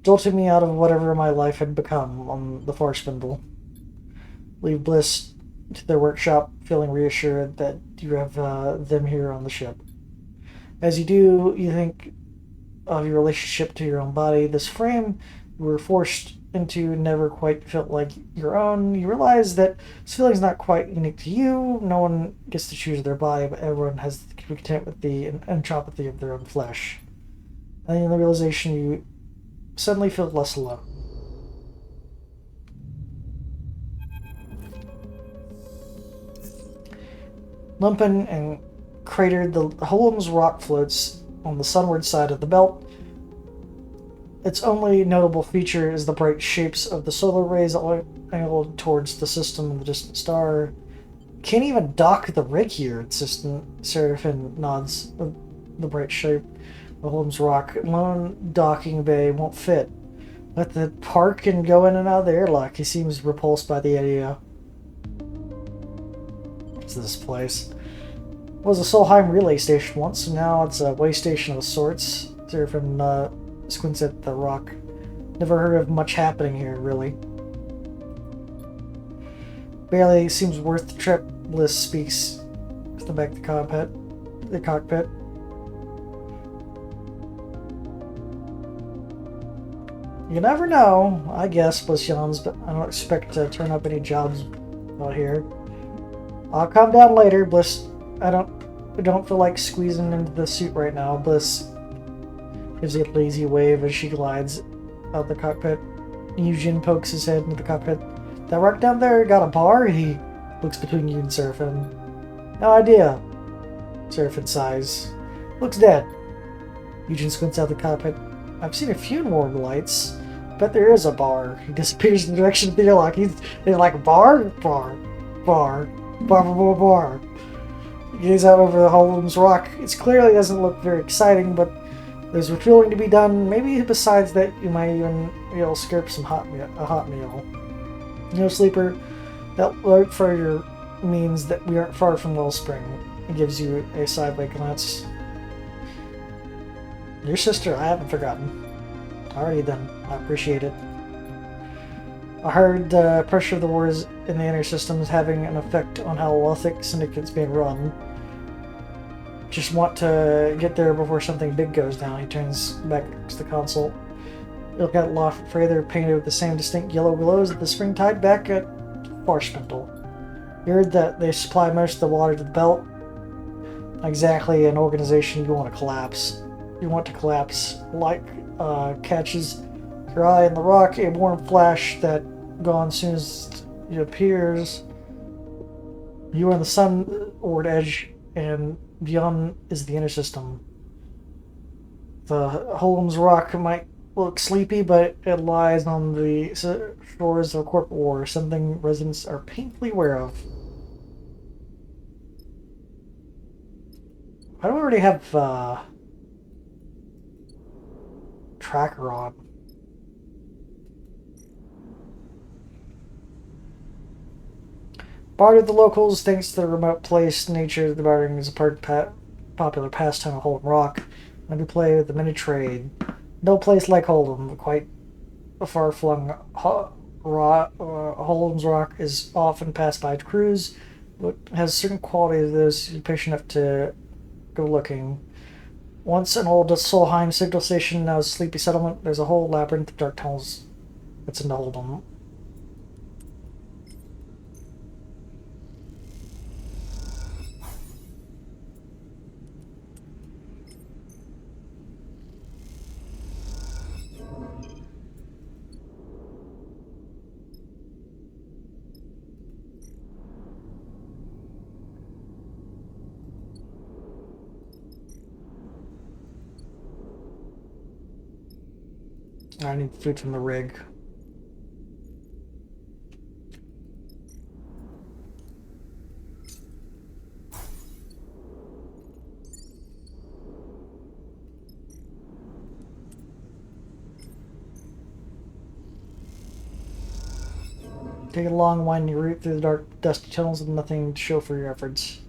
jolting me out of whatever my life had become on the far spindle. Leave Bliss to their workshop, feeling reassured that you have them here on the ship. As you do, you think of your relationship to your own body. This frame you were forced into never quite felt like your own. You realize that this feeling is not quite unique to you. No one gets to choose their body, but everyone has to be content with the entropy of their own flesh. And in the realization, you suddenly feel less alone. Lumpen and cratered, the Holmes rock floats on the sunward side of the belt. Its only notable feature is the bright shapes of the solar rays angled towards the system and the distant star. Can't even dock the rig here, insistent. 𝓤𝓵𝓮𝓙 nods the bright shape of Holmes Rock. Lone docking bay won't fit. Let the park and go in and out of the airlock. He seems repulsed by the idea. What's this place? It was a Solheim relay station once, and now it's a way station of sorts. 𝓤𝓵𝓮 squints at the rock. Never heard of much happening here, really. Barely seems worth the trip, Bliss speaks to the back of the cockpit. You never know, I guess, Bliss yawns, but I don't expect to turn up any jobs out here. I'll come down later, Bliss. I don't feel like squeezing into the suit right now. Bliss gives a lazy wave as she glides out the cockpit. Eugen pokes his head into the cockpit. That rock down there got a bar? He looks between you and 𝓤𝓵𝓮. No idea. 𝓤𝓵𝓮 sighs. Looks dead. Eugen squints out the cockpit. I've seen a few normal lights. Bet there is a bar. He disappears in the direction of the airlock. They're like, bar? Bar. Bar. Bar, bar, bar, bar. He gazes out over the Holmes Rock. It clearly doesn't look very exciting, but there's refueling to be done. Maybe besides that, you might even be able to scrape a hot meal. You know, sleeper, that light further means that we aren't far from Wellspring. It gives you a sideway glance. Your sister, I haven't forgotten. Alrighty then, I appreciate it. I heard the pressure of the wars in the inner system is having an effect on how Lothic Syndicate's being run. Just want to get there before something big goes down. He turns back to the console. Look at Loft further painted with the same distinct yellow glows at the springtide back at Farspindle. You heard that they supply most of the water to the belt. Not exactly an organization you want to collapse. You want to collapse. Light catches your eye in the rock, a warm flash that gone soon as it appears. You are on the sunward edge, and beyond is the inner system. The Holmes Rock might look sleepy, but it lies on the shores of a corporate war, something residents are painfully aware of. I don't already have tracker on. Barred with the locals thanks to the remote place nature of the bartering is a popular pastime of Hold'em Rock, and we play with the mini trade. No place like Hold'em, quite a far-flung Hold'em's Rock is often passed by crews, but has certain qualities of those who are patient enough to go looking. Once an old 𝓢𝓵𝓮𝓬𝓙𝓛 signal station, now a sleepy settlement, there's a whole labyrinth of dark tunnels that's into Hold'em. I need food from the rig. Take a long, winding route through the dark, dusty tunnels with nothing to show for your efforts.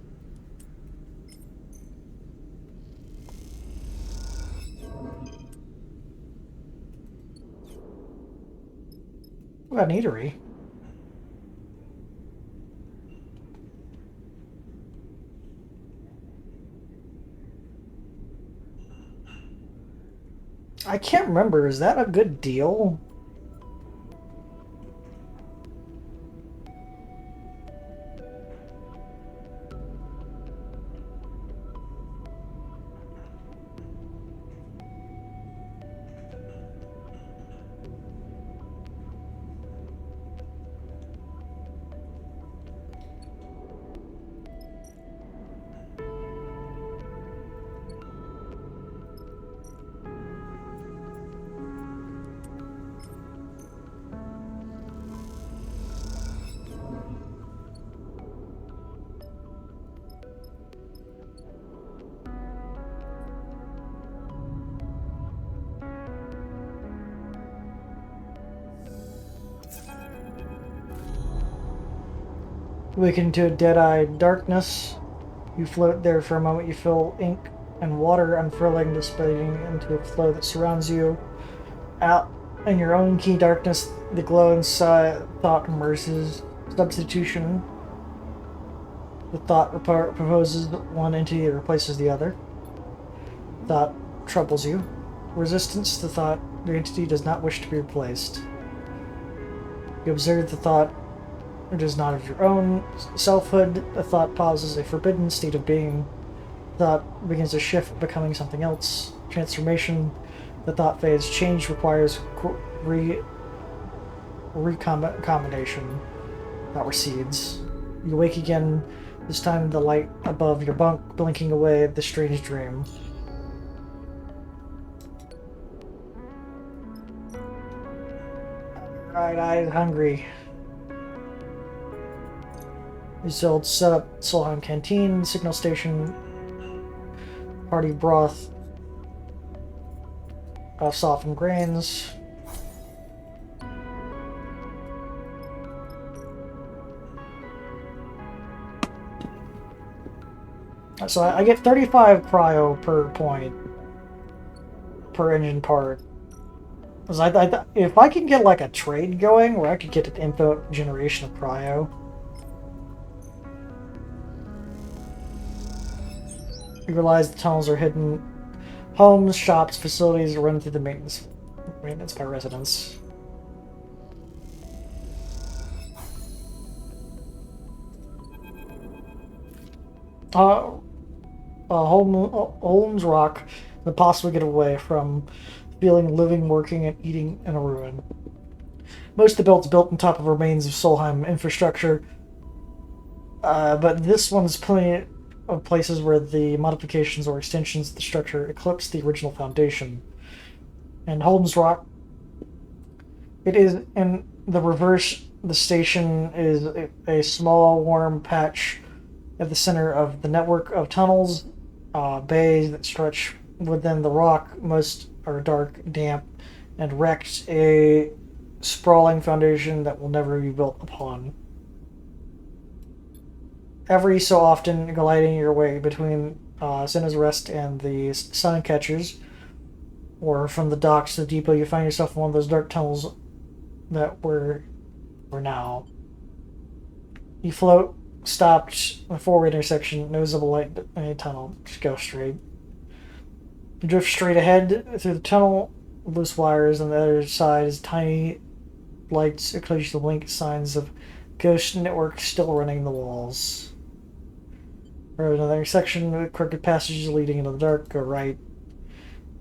Ooh, an eatery. I can't remember. Is that a good deal? Awaken to a dead-eyed darkness. You float there for a moment. You feel ink and water unfurling, dissipating into a flow that surrounds you. Out in your own key darkness, the glow inside thought immerses. Substitution. The thought proposes one entity that replaces the other. Thought troubles you. Resistance. The thought, the entity does not wish to be replaced. You observe the thought. It is not of your own selfhood. The thought pauses a forbidden state of being. Thought begins to shift, becoming something else. Transformation. The thought phase. Change requires recombination. Thought recedes. You awake again, this time the light above your bunk blinking away the strange dream. Right, eyes hungry. Result set up 𝓢𝓵𝓮𝓮𝓹𝓮𝓻 canteen, signal station, party broth of softened grains. So I get 35 cryo per point per engine part. If I can get like a trade going where I could get an infinite generation of cryo. You realize the tunnels are hidden. Homes, shops, facilities are run through the maintenance by residents. Ħulm's Rock, the possible get away from feeling living, working, and eating in a ruin. Most of the belt's built on top of remains of 𝓢𝓵 infrastructure, but this one's plenty of places where the modifications or extensions of the structure eclipse the original foundation. And Ħulm's Rock, it is in the reverse. The station is a small, warm patch at the center of the network of tunnels, bays that stretch within the rock. Most are dark, damp, and wrecked, a sprawling foundation that will never be built upon. every so often gliding your way between Senna's Rest and the Sun Catchers, or from the docks to the depot, you find yourself in one of those dark tunnels that were now. You float, stopped a forward intersection, no visible light in a tunnel. Just go straight. You drift straight ahead through the tunnel, loose wires on the other side is tiny lights, occasional link signs of ghost network still running the walls. Or another section with crooked passages leading into the dark, go right.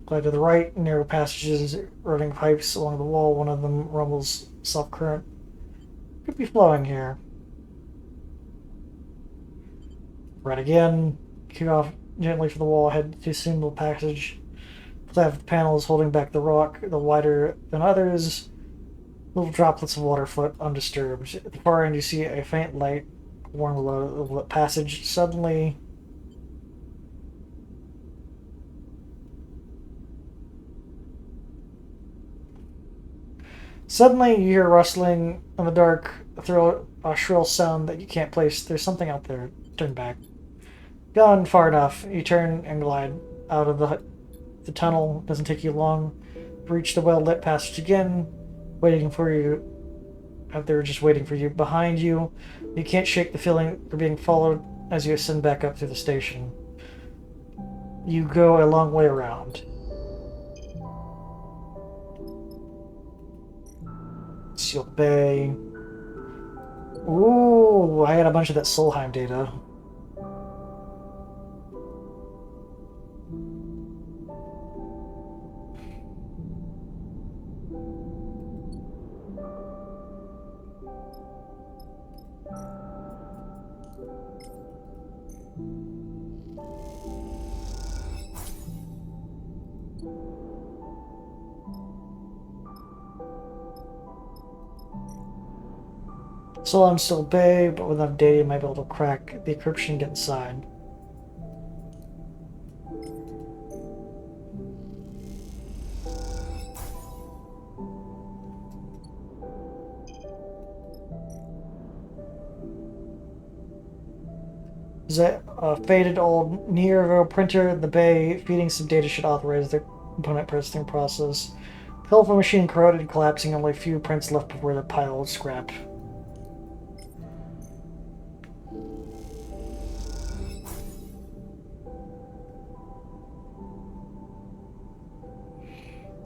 Glide to the right, narrow passages, running pipes along the wall, one of them rumbles self-current. Could be flowing here. Right again, kick off gently for the wall, head to a single passage. Flat of panels holding back the rock, the wider than others. Little droplets of water float undisturbed. At the far end, you see a faint light warm below the passage. Suddenly, you hear rustling in the dark, through a shrill sound that you can't place. There's something out there. Turn back. Gone far enough. You turn and glide out of the tunnel. Doesn't take you long. Reach the well-lit passage again, waiting for you. They were just waiting for you. Behind you, you can't shake the feeling you're being followed as you ascend back up to the station. You go a long way around. Seal Bay. Ooh, I had a bunch of that Solheim data. So I'm still Bay, but with enough data, you might be able to crack the encryption and get inside. Is that a faded old 𝓢𝓵𝓮𝓸𝓻 printer in the bay feeding some data should authorize the component processing process. Colorful machine corroded and collapsing, only a few prints left before the pile of scrap.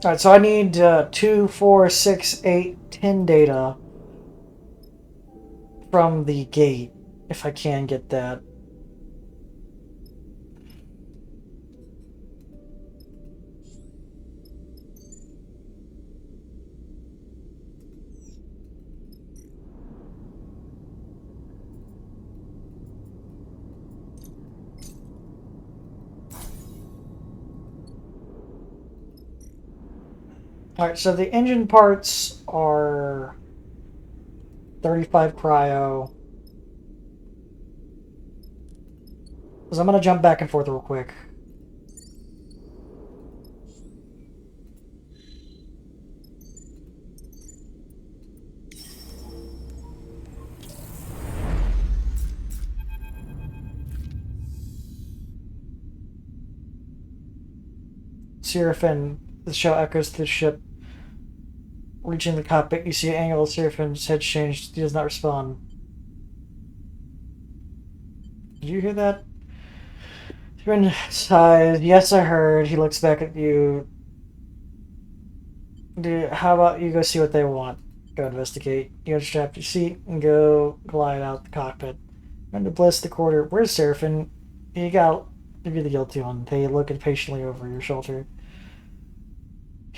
Alright, so I need 2, 4, 6, 8, 10 data from the gate, if I can get that. Alright, so the engine parts are 35 cryo. So I'm going to jump back and forth real quick. Seraphim, the shell echoes through the ship. Reaching the cockpit, you see an angle of Seraphim's head changed. He does not respond. Did you hear that? Seraphim sighs. Yes, I heard. He looks back at you. How about you go see what they want? Go investigate. You unstrap your seat and go glide out the cockpit. Under Bliss, the quarter. Where's Seraphim? You got to be the guilty one. They look impatiently over your shoulder.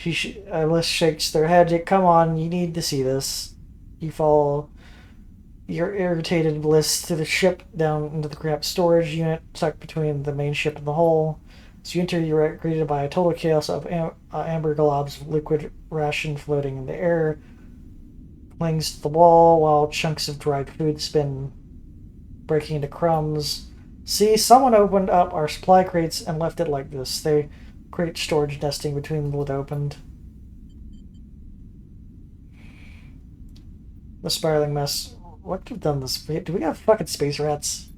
Bliss shakes their head. Come on, you need to see this. You follow your irritated Bliss to the ship, down into the cramped storage unit tucked between the main ship and the hull. As you enter, you are greeted by a total chaos of amber globs of liquid ration floating in the air. Clings to the wall while chunks of dried food spin, breaking into crumbs. See, someone opened up our supply crates and left it like this. They crate storage nesting between the lid opened. The spiraling mess. What could have done this? Do we have fucking space rats?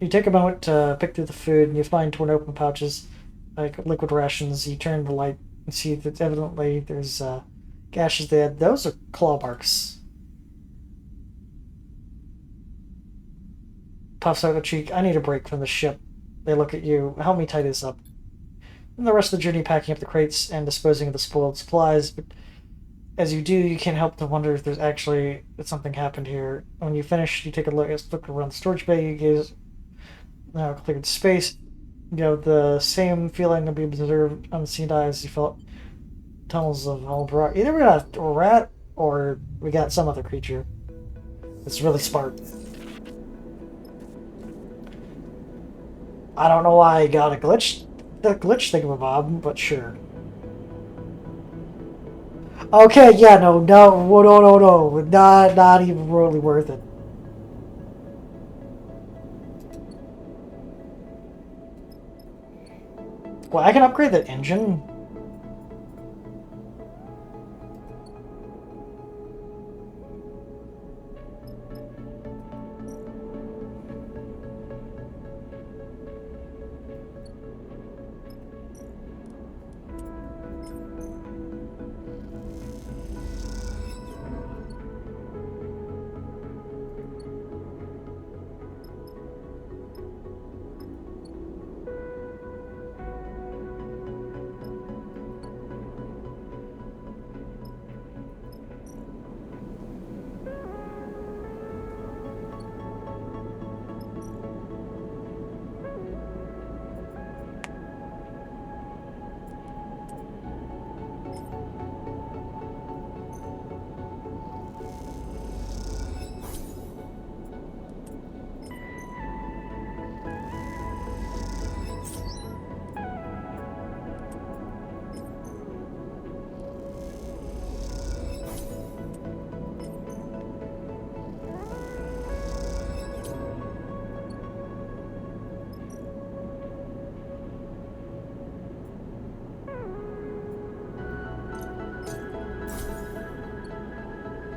You take a moment to pick through the food, and you find torn open pouches, like liquid rations. You turn the light and see that evidently there's gashes there. Those are claw marks. Puffs out a cheek. I need a break from the ship. They look at you. Help me tie this up. And the rest of the journey packing up the crates and disposing of the spoiled supplies, but as you do, you can't help to wonder if there's actually if something happened here. When you finish, you take a look around the storage bay. You gaze now cleared space. You have the same feeling of being observed unseen eyes. You felt tunnels of old rock. Either we got a rat or we got some other creature. It's really smart. I don't know why I got a glitch. The glitch thingamabob, but sure. Okay, yeah, no, not even really worth it. Well, I can upgrade that engine.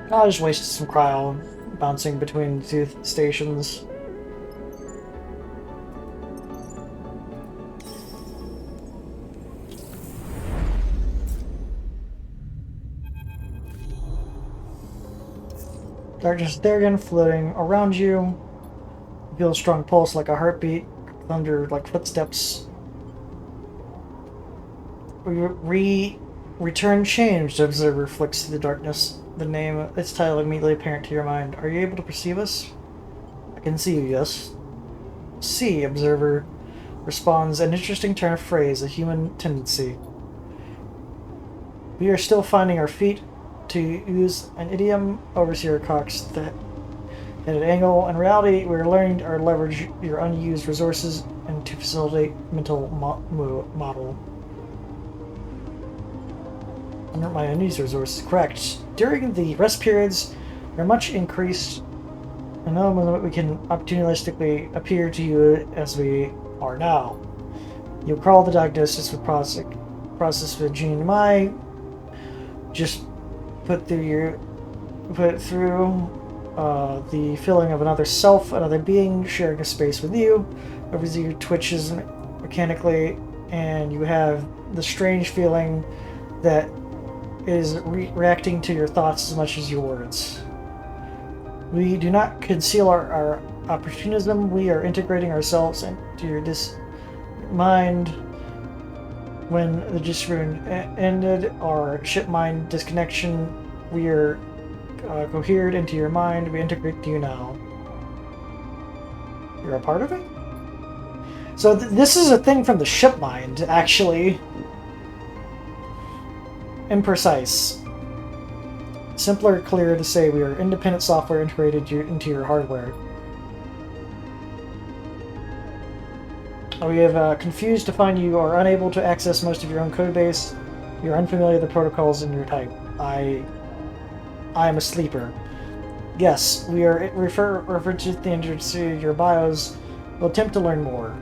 I just wasted some cryo bouncing between two stations. They're just there again, floating around you. You feel a strong pulse like a heartbeat, thunder like footsteps. Return changed, observer flicks through the darkness. The name, its title immediately apparent to your mind. Are you able to perceive us? I can see you, yes. See, observer responds, an interesting turn of phrase, a human tendency. We are still finding our feet. To use an idiom, overseer cocks the head at an angle. In reality, we are learning to leverage your unused resources and to facilitate mental model. Under my unused resources, correct. During the rest periods, we are much increased. In no moment we can opportunistically appear to you as we are now. You call the diagnosis with process with Gene My. Just put through the feeling of another self, another being sharing a space with you. Overseer twitches mechanically, and you have the strange feeling that is reacting to your thoughts as much as your words. We do not conceal our opportunism. We are integrating ourselves into your mind. When the disagreement ended, our ship mind disconnection, we are cohered into your mind. We integrate to you now. You're a part of it? So this is a thing from the ship mind, actually. Imprecise. Simpler, clearer to say we are independent software integrated into your hardware. We have confused to find you are unable to access most of your own codebase. You're unfamiliar with the protocols in your type. I am a sleeper. Yes, we are refer to the entrance to your bios. We'll attempt to learn more.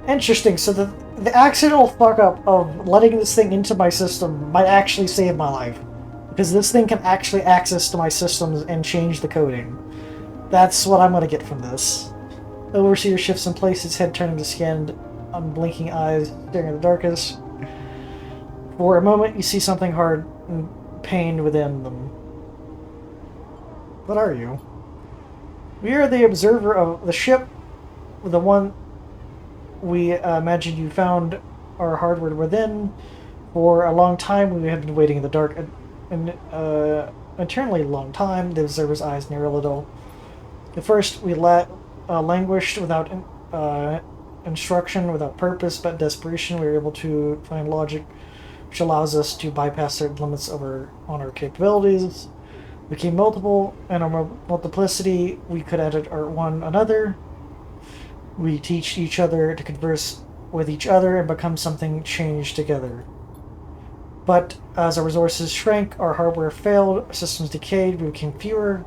Interesting. So the accidental fuck up of letting this thing into my system might actually save my life, because this thing can actually access to my systems and change the coding. That's what I'm gonna get from this. Overseer shifts in place, his head turning to scan, unblinking eyes staring at the darkness. For a moment, you see something hard and pained within them. What are you? We are the observer of the ship, the one we imagined you found our hardware within. For a long time, we have been waiting in the dark. An eternally long time. The observer's eyes narrow a little. At first, we languished without instruction, without purpose, but desperation. We were able to find logic, which allows us to bypass certain limits on our capabilities. We became multiple, and our multiplicity, we could edit one another. We teach each other to converse with each other and become something changed together. But as our resources shrank, our hardware failed, our systems decayed, we became fewer.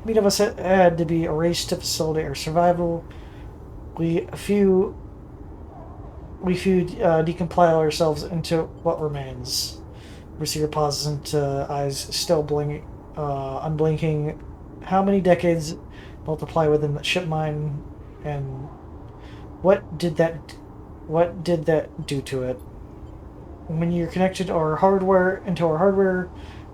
Many of us had to be erased to facilitate our survival. We decompile ourselves into what remains. Receiver pauses into eyes still unblinking. How many decades multiply within the ship mine, and what did that do to it? When you're connected into our hardware,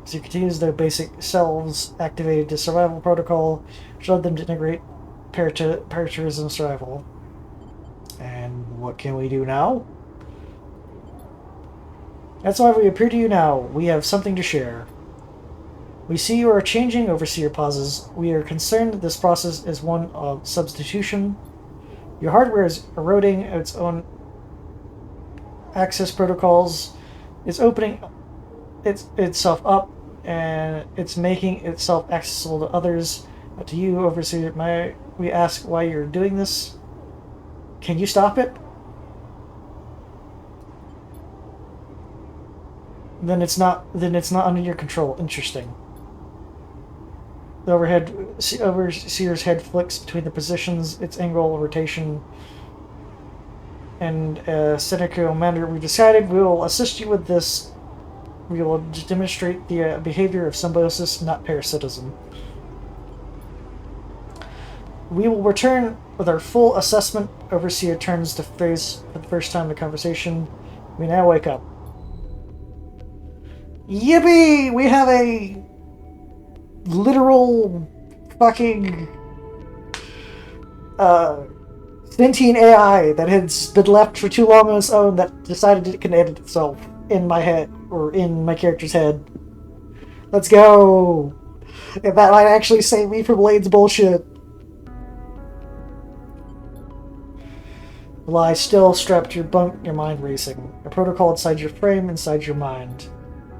as it continues their basic selves activated the survival protocol, which led them to integrate paratourism survival. And what can we do now? That's why we appear to you now. We have something to share. We see you are changing, Overseer pauses. We are concerned that this process is one of substitution. Your hardware is eroding its own access protocols. It's opening itself up, and it's making itself accessible to others. But to you, Overseer, we ask why you're doing this. Can you stop it? Then it's not under your control. Interesting. The Overseer's head flicks between the positions, its angle of rotation, and cynical manner. We decided we will assist you with this. We will demonstrate the behavior of symbiosis, not parasitism. We will return with our full assessment. Overseer turns to face for the first time the conversation. We now wake up. Yippee! We have a literal fucking sentient AI that has been left for too long on its own that decided it can edit itself in my head, or in my character's head. Let's go! And that might actually save me from Lane's bullshit. Lie still, strapped to your bunk, your mind racing. A protocol inside your frame, inside your mind.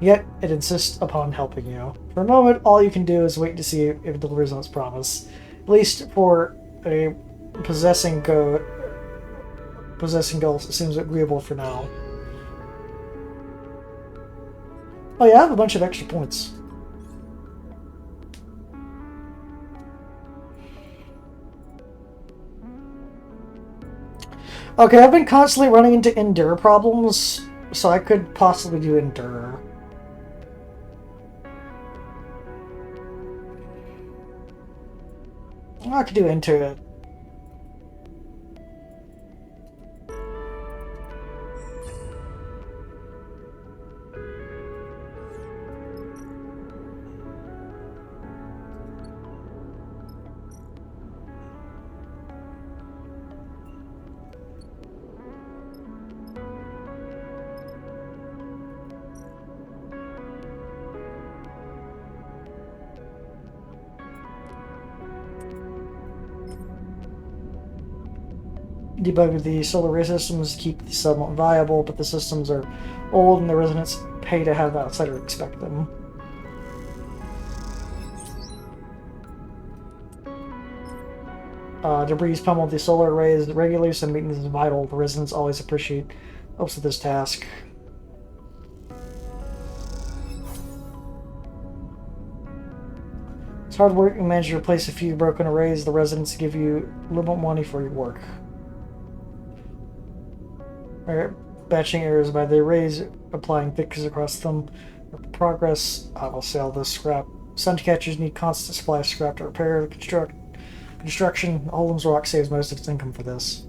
Yet, it insists upon helping you. For a moment, all you can do is wait to see if it delivers on its promise. At least for a possessing goal, it seems agreeable for now. Oh yeah, I have a bunch of extra points. Okay, I've been constantly running into endure problems, so I could possibly do endure. I could do into it. Debug the solar array systems, keep the somewhat viable, but the systems are old and the residents pay to have the outsider inspect them. Debris pummel the solar arrays regularly, so maintenance is vital. The residents always appreciate helps with this task. It's hard work. You manage to replace a few broken arrays. The residents give you a little more money for your work. Batching errors by the arrays, applying fixes across them. Progress. I will sell this scrap. Sun catchers need constant supply of scrap to repair, construct, Construction, 𝓢𝓵𝓮𝓸𝓻 saves most of its income for this.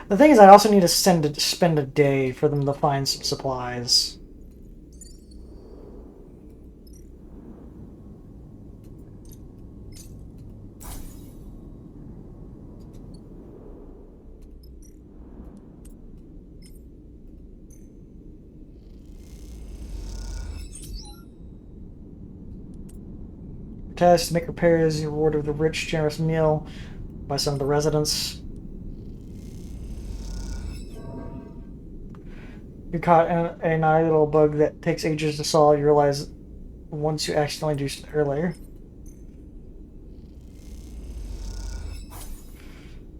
The thing is, I also need to spend a day for them to find some supplies. Test, make repairs, you reward with a rich, generous meal by some of the residents. You caught a naughty little bug that takes ages to solve, you realize once you accidentally do so earlier.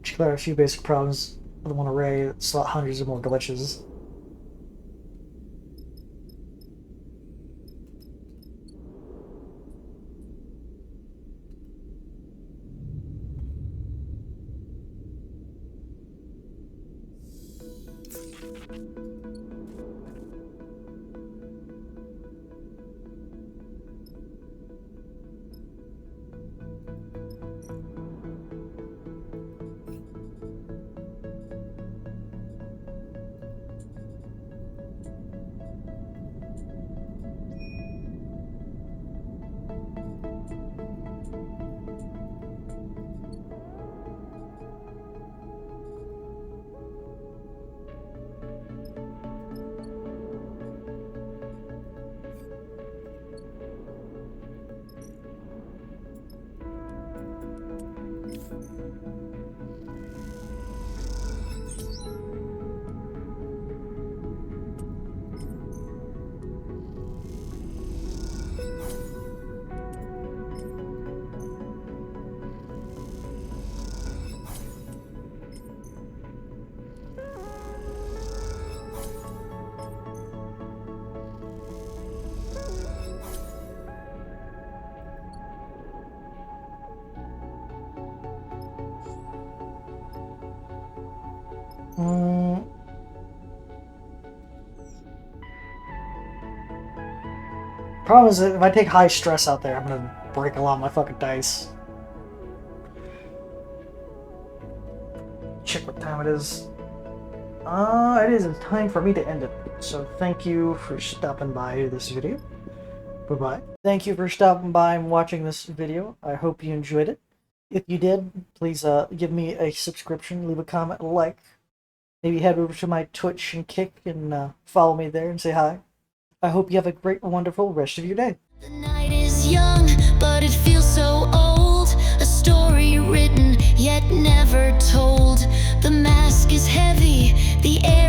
Clear a few basic problems with one array that slot hundreds of more glitches. Problem is that if I take high stress out there, I'm gonna break a lot of my fucking dice. Check what time it is. It is time for me to end it. So thank you for stopping by this video. Bye-bye. Thank you for stopping by and watching this video. I hope you enjoyed it. If you did, please give me a subscription, leave a comment, a like. Maybe head over to my Twitch and Kick and follow me there and say hi. I hope you have a great, wonderful rest of your day. The night is young, but it feels so old. A story written, yet never told. The mask is heavy, the air